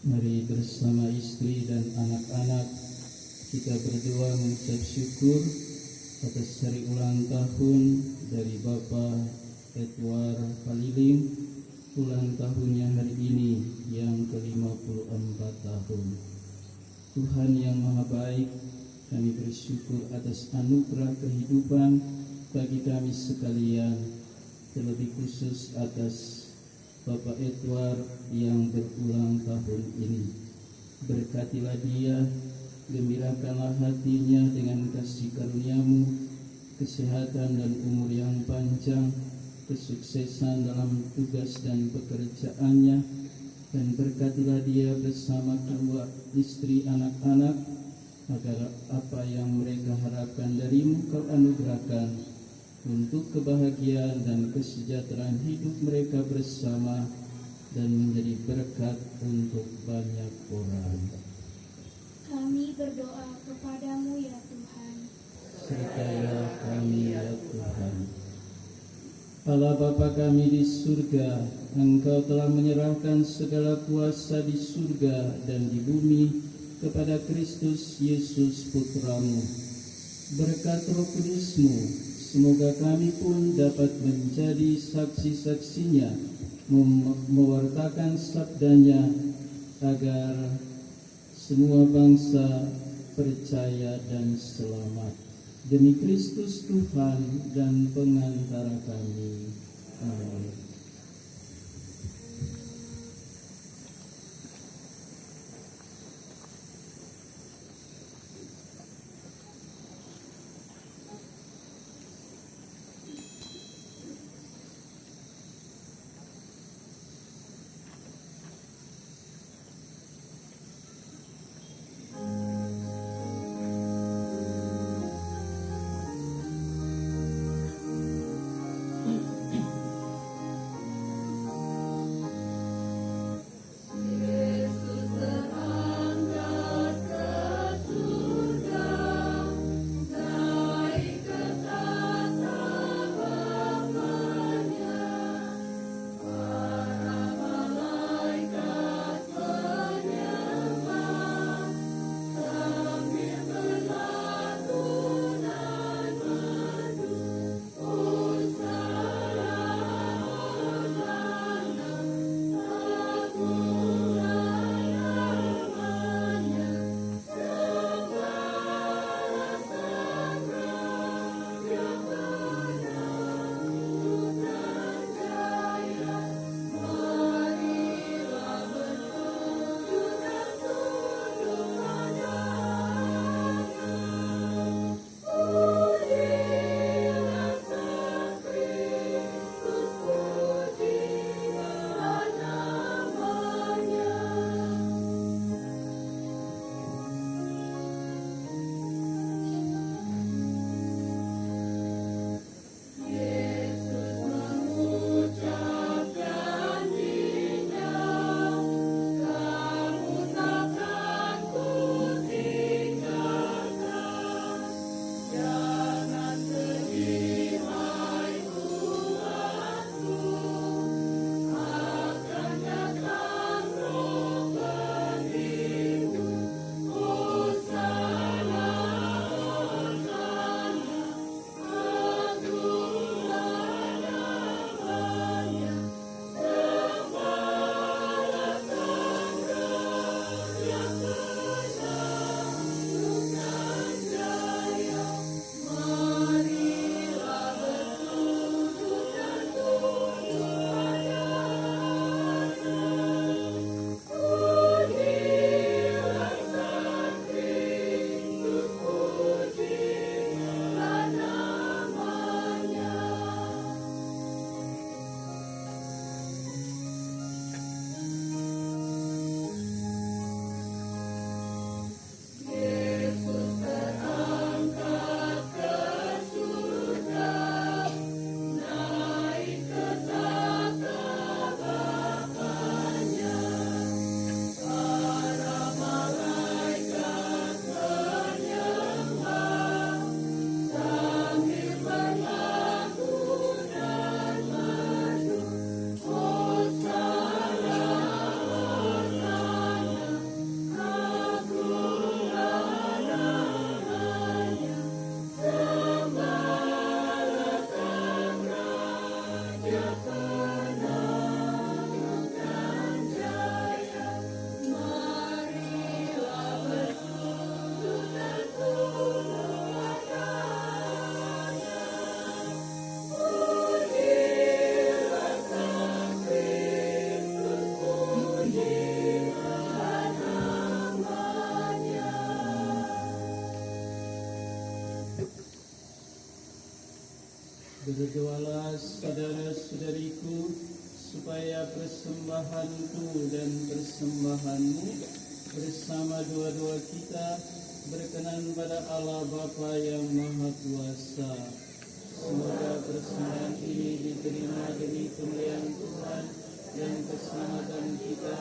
Mari bersama istri dan anak-anak kita berdoa mengucap syukur atas hari ulang tahun dari Bapak Edward Paliling, ulang tahunnya hari ini yang ke-54 tahun. Tuhan yang Maha Baik, kami bersyukur atas anugerah kehidupan bagi kami sekalian, terlebih khusus atas Bapak Edward yang berulang tahun ini. Berkatilah dia, gembirakanlah hatinya dengan kasih karunia-Mu, kesehatan dan umur yang panjang, kesuksesan dalam tugas dan pekerjaannya, dan berkatilah dia bersama kedua istri anak-anak, agar apa yang mereka harapkan dari-Mu Kau anugerahkan untuk kebahagiaan dan kesejahteraan hidup mereka bersama dan menjadi berkat untuk banyak orang. Kami berdoa kepadamu ya Tuhan. Sertailah kami ya Tuhan. Allah Bapa kami di surga, Engkau telah menyerahkan segala kuasa di surga dan di bumi kepada Kristus Yesus Putra-Mu. Berkat Roh Kudus-Mu, semoga kami pun dapat menjadi saksi-saksinya, mewartakan sabdanya, agar semua bangsa percaya dan selamat. Demi Kristus Tuhan dan pengantara kami. Amin. Berdoalah saudara-saudariku, supaya persembahanku dan persembahanmu bersama doa-doa kita berkenan pada Allah Bapa yang Maha Kuasa. Semoga persembahan ini diterima demi kemuliaan Tuhan dan keselamatan kita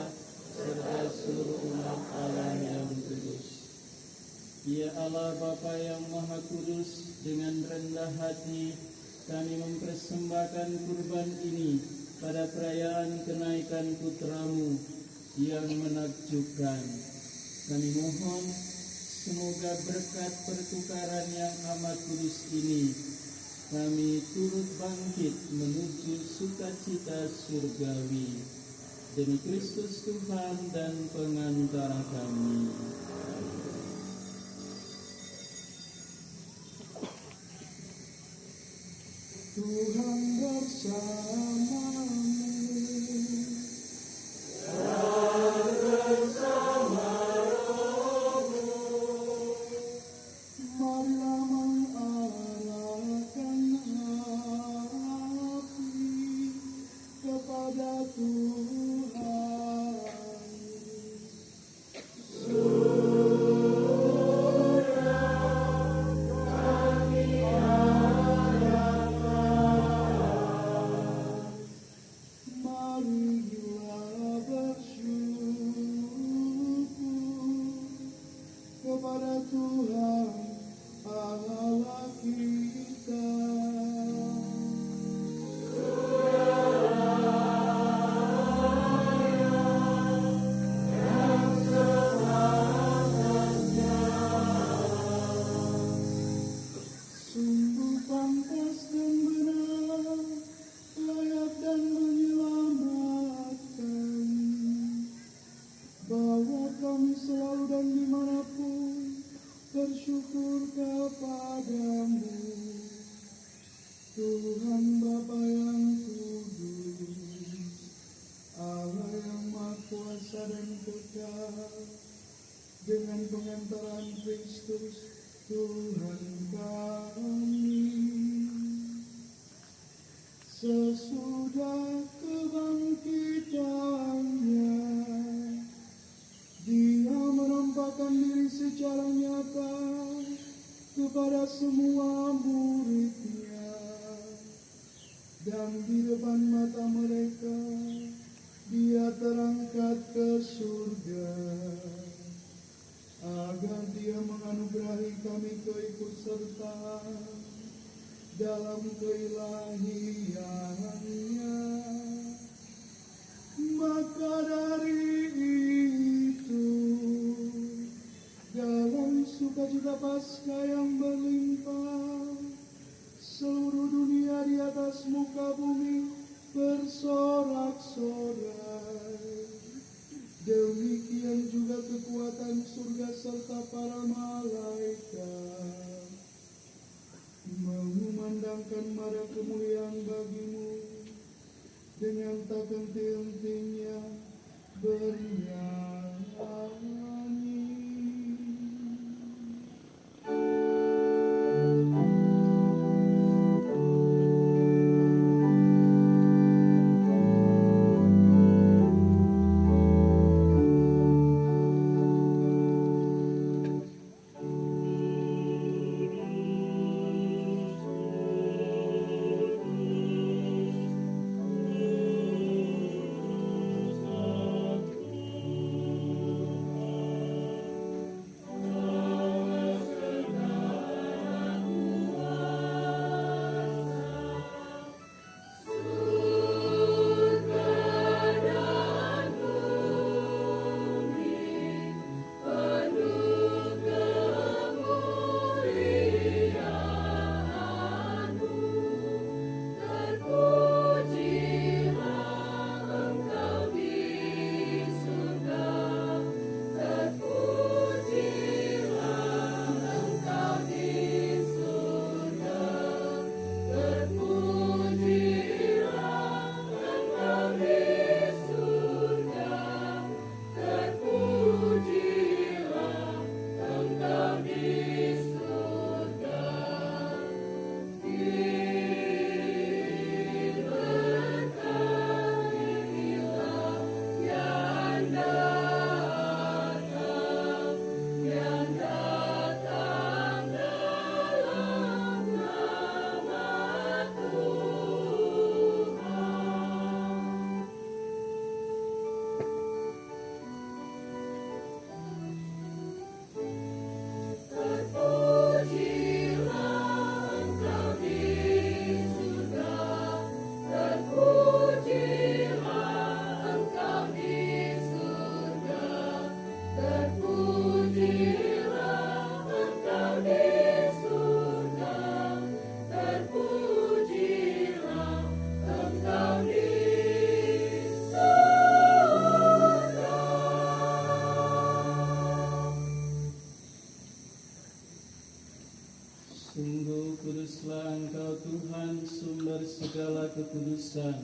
serta seluruh umat Allah yang kudus. Ya Allah Bapa yang Maha Kudus, dengan rendah hati kami mempersembahkan kurban ini pada perayaan kenaikan putramu yang menakjubkan. Kami mohon semoga berkat pertukaran yang amat kudus ini kami turut bangkit menuju sukacita surgawi. Demi Kristus Tuhan dan pengantara kami. Tuhan bersamamu. Dengan pengantaran Kristus Tuhan kami, sesudah kebangkitannya, Dia menampakkan diri secara nyata kepada semua murid-Nya, dan di depan mata mereka Dia terangkat ke surga, agar Dia menganugerahi kami keikutsertaan dalam keilahiannya. Maka dari itu, dalam sukacita Paskah yang berlimpah, seluruh dunia di atas muka bumi bersorak-sorai. Demikian juga kekuatan surga serta para malaikat mengumandangkan mara kemuliaan bagimu dengan tak henti-hentinya bernyanyi. segala kekudusan.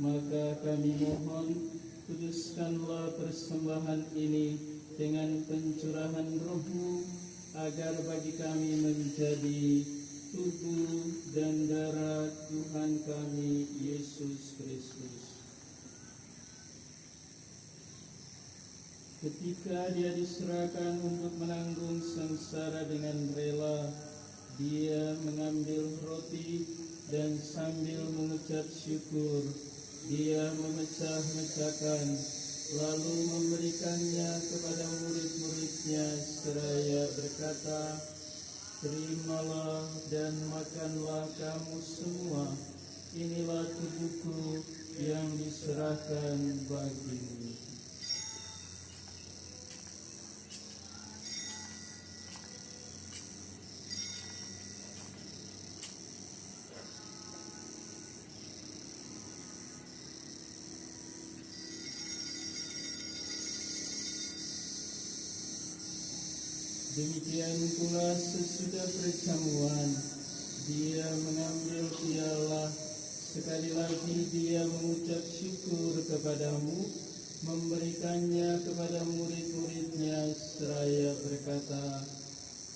Maka kami mohon, kuduskanlah persembahan ini dengan pencurahan Roh-Mu, agar bagi kami menjadi tubuh dan darah Tuhan kami Yesus Kristus. Ketika Dia diserahkan untuk menanggung sengsara dengan rela, Dia mengambil roti dan sambil mengucap syukur, Dia memecah-mecahkan, lalu memberikannya kepada murid-murid-Nya seraya berkata, "Terimalah dan makanlah kamu semua, inilah tubuhku yang diserahkan bagimu." Demikian pula sesudah perjamuan, Dia mengambil piala, sekali lagi Dia mengucap syukur kepadamu, memberikannya kepada murid-murid-Nya seraya berkata,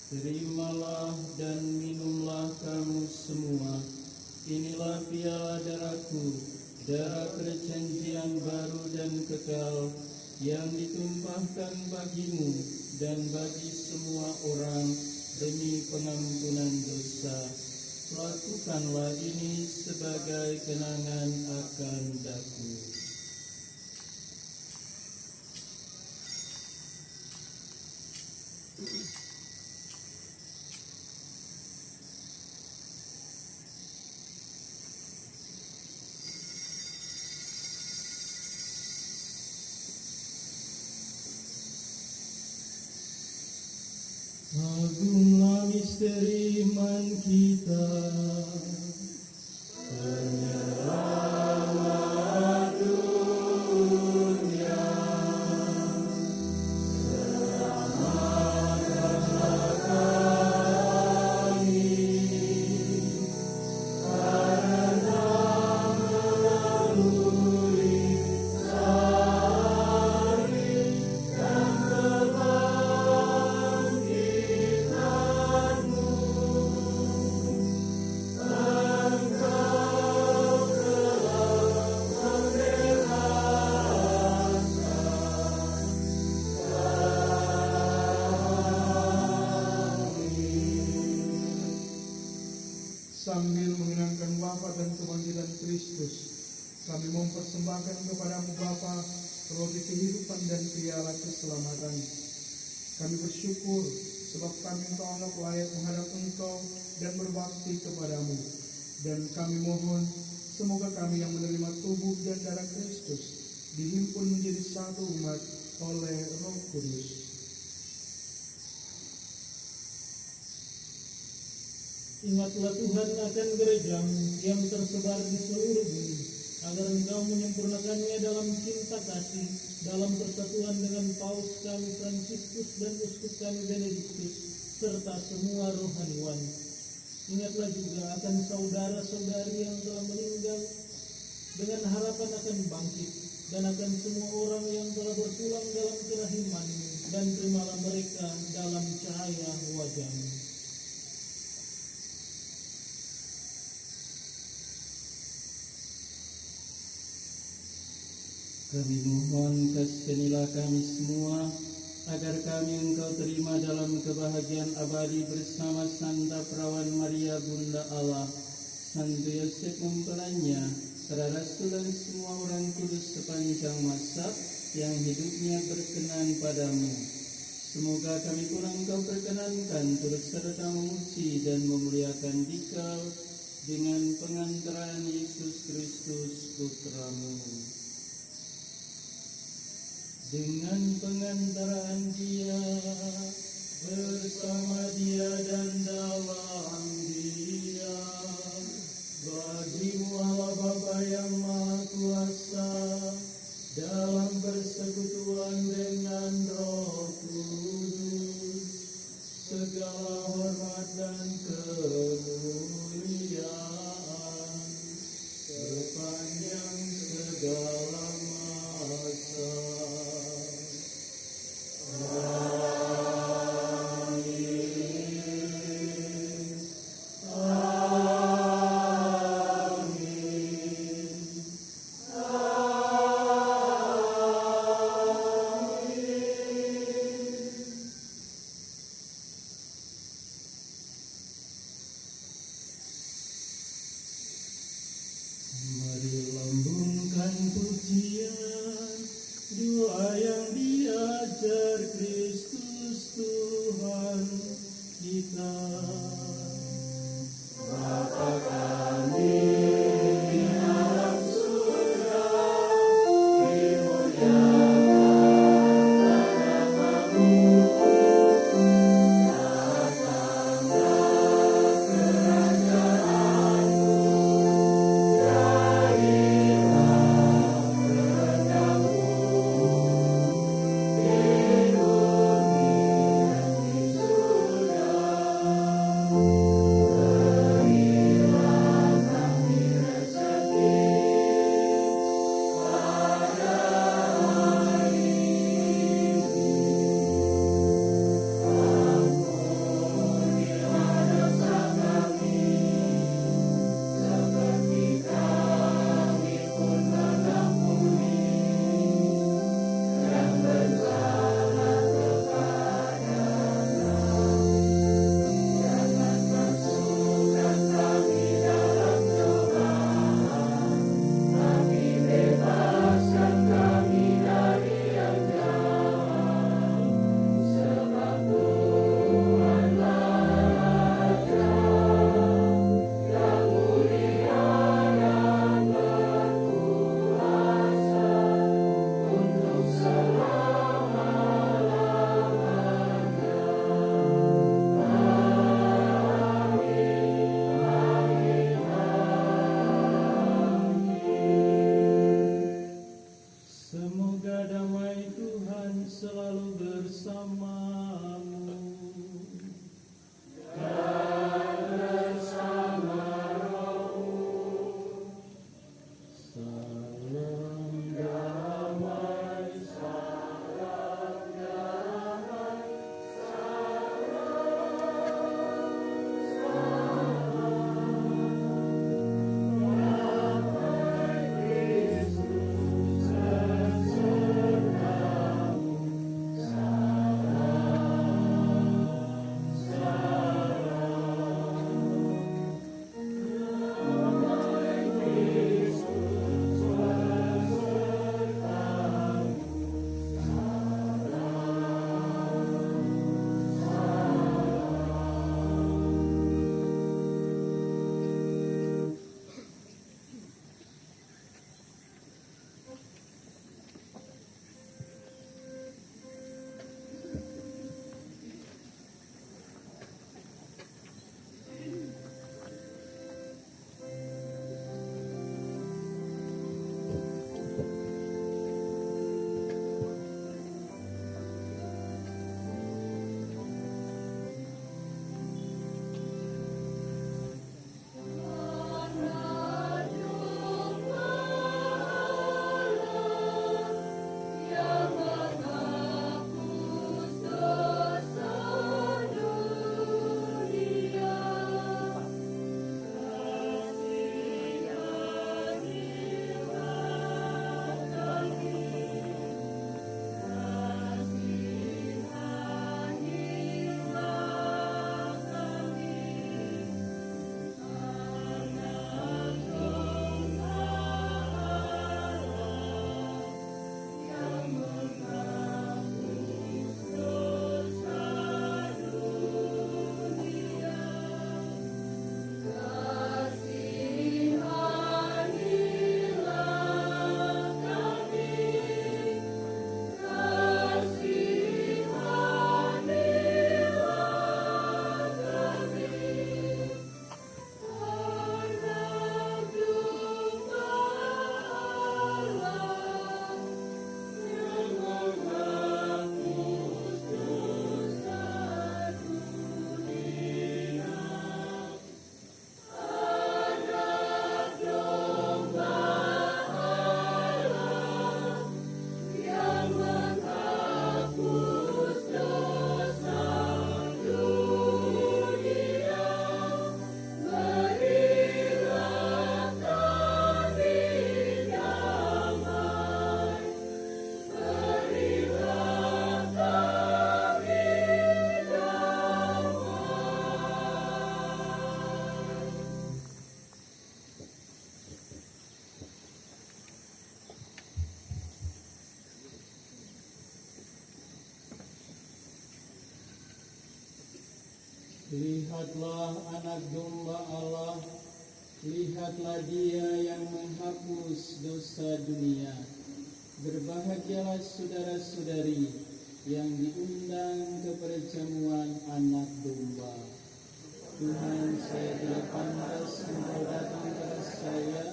"Terimalah dan minumlah kamu semua, inilah piala darahku, darah perjanjian baru dan kekal, yang ditumpahkan bagimu dan bagi semua orang demi pengampunan dosa. Lakukanlah ini sebagai kenangan akan daku." Agunglah misteri iman kita, penyelamat dunia, selamatkanlah kami, karena melalui salib dan sambil mengenangkan Bapa dan kebangkitan Kristus, kami mempersembahkan kepadamu Bapa roti kehidupan dan piala keselamatan. Kami bersyukur sebab kami Engkau anggap layak menghadap Engkau dan berbakti kepadamu. Dan kami mohon semoga kami yang menerima tubuh dan darah Kristus dihimpun menjadi satu umat oleh Roh Kudus. Ingatlah Tuhan akan gerejamu yang tersebar di seluruh bumi, agar Engkau menyempurnakannya dalam cinta kasih, dalam persatuan dengan Paus kami Fransiskus dan Uskup kami Benediktus, serta semua rohaniwan. Ingatlah juga akan saudara-saudari yang telah meninggal, dengan harapan akan bangkit, dan akan semua orang yang telah berpulang dalam kerahiman-Mu, dan terimalah mereka dalam cahaya wajah-Mu. Kami mohon kasihanilah kami semua, agar kami Engkau terima dalam kebahagiaan abadi bersama Santa Perawan Maria Bunda Allah, Santo Yosef mempelainya, para rasul dan semua orang kudus sepanjang masa yang hidupnya berkenan padamu. Semoga kami pun Engkau perkenankan turut serta memuji dan memuliakan Dikau dengan pengantaran Yesus Kristus Putramu. Dengan pengantaran Dia, bersama Dia dan dalam Dia, bagimu Allah Bapa yang Maha Kuasa, dalam persekutuan dengan Roh Kudus, segala hormat dan kemuliaan segala masa. Mari lambungkan pujian, doa yang diajar Kristus Tuhan kita. Bapa kami di dalam surga, dimuliakan namamu. Datanglah kerajaanmu. Semoga damai Tuhan selalu bersamamu. Dan bersama rohmu. Salam damai, salam damai, salam Lihatlah anak domba Allah, lihatlah dia yang menghapus dosa dunia. Berbahagialah saudara-saudari yang diundang ke perjamuan anak domba. Tuhan, saya tidak pantas engkau datang kepada saya,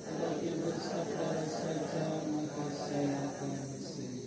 tetapi bersabda saja maka saya akan sembuh.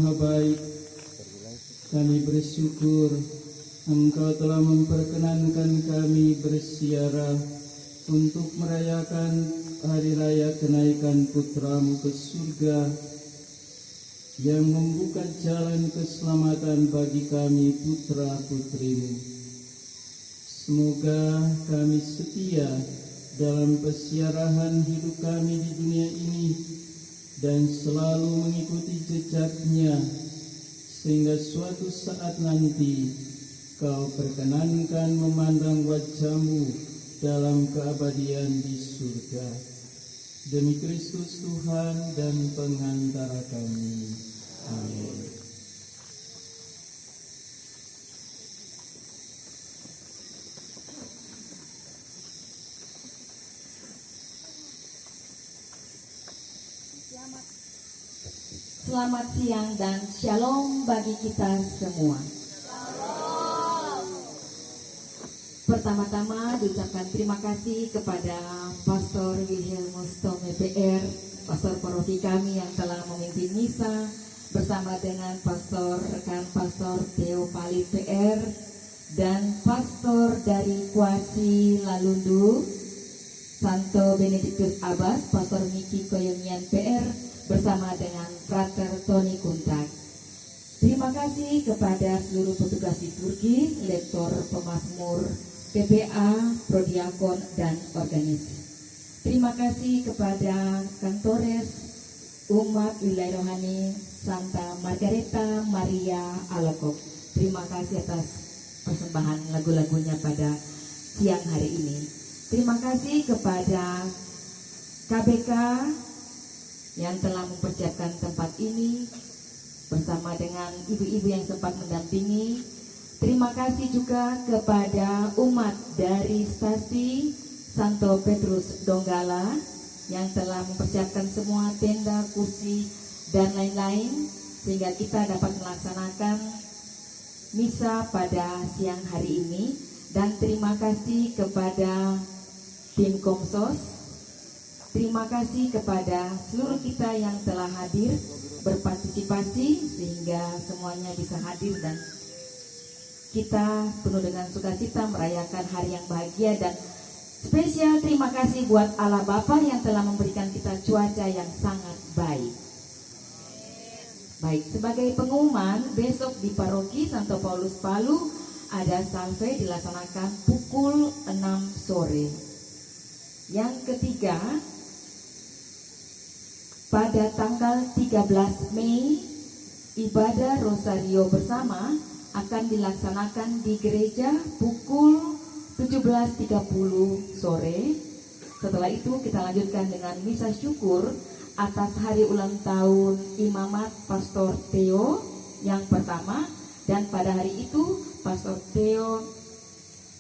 Maha Baik, kami bersyukur Engkau telah memperkenankan kami bersiarah untuk merayakan hari raya kenaikan putramu ke surga yang membuka jalan keselamatan bagi kami putra-putrimu. Semoga kami setia dalam pesiarahan hidup kami di dunia ini dan selalu mengikuti jejaknya, sehingga suatu saat nanti Kau perkenankan memandang wajah-Mu dalam keabadian di surga. Demi Kristus Tuhan dan pengantara kami. Amin. Selamat siang dan shalom bagi kita semua. Pertama-tama diucapkan terima kasih kepada Pastor Wilhelmus Tome PR, Pastor paroki kami yang telah memimpin misa bersama dengan rekan Pastor Theo Palit PR dan Pastor dari Kuasi Lalundu, Santo Benedictus Abbas, Pastor Miki Koyongian PR bersama dengan Frater Tony Kuntak. Terima kasih kepada seluruh petugas liturgi, lektor, pemazmur, PPA, prodiakon, dan organis. Terima kasih kepada kantores umat wilayah rohani Santa Margareta Maria Alokok. Terima kasih atas persembahan lagu-lagunya pada siang hari ini. Terima kasih kepada KBK yang telah mempersiapkan tempat ini bersama dengan ibu-ibu yang sempat mendampingi. Terima kasih juga kepada umat dari stasi Santo Petrus Donggala yang telah mempersiapkan semua tenda, kursi, dan lain-lain sehingga kita dapat melaksanakan misa pada siang hari ini. Dan terima kasih kepada tim Komsos, terima kasih kepada seluruh kita yang telah hadir berpartisipasi sehingga semuanya bisa hadir dan kita penuh dengan sukacita merayakan hari yang bahagia. Dan spesial terima kasih buat Allah Bapa yang telah memberikan kita cuaca yang sangat baik. Baik, sebagai pengumuman, besok di paroki Santo Paulus Palu ada salve dilaksanakan pukul 6 sore. Yang ketiga, pada tanggal 13 Mei ibadah Rosario bersama akan dilaksanakan di gereja pukul 17.30 sore. Setelah itu kita lanjutkan dengan misa syukur atas hari ulang tahun imamat Pastor Theo yang pertama, dan pada hari itu Pastor Theo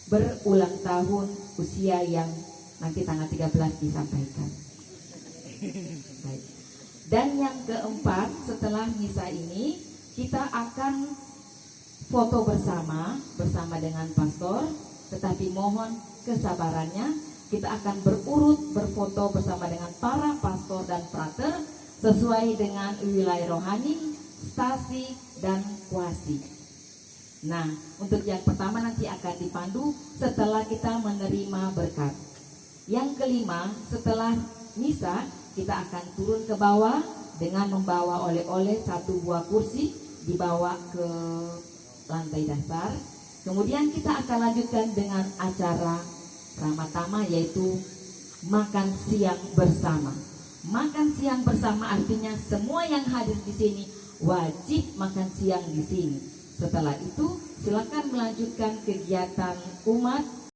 berulang tahun usia yang nanti tanggal 13 disampaikan. Baik. Dan yang keempat, setelah misa ini kita akan foto bersama dengan pastor, tetapi mohon kesabarannya, kita akan berurut berfoto bersama dengan para pastor dan frater sesuai dengan wilayah rohani, stasi, dan kuasi. Nah, untuk yang pertama nanti akan dipandu setelah kita menerima berkat. Yang kelima, setelah misa kita akan turun ke bawah dengan membawa oleh-oleh 1 buah kursi dibawa ke lantai dasar. Kemudian kita akan lanjutkan dengan acara pertama, yaitu makan siang bersama. Makan siang bersama artinya semua yang hadir di sini wajib makan siang di sini. Setelah itu silakan melanjutkan kegiatan umat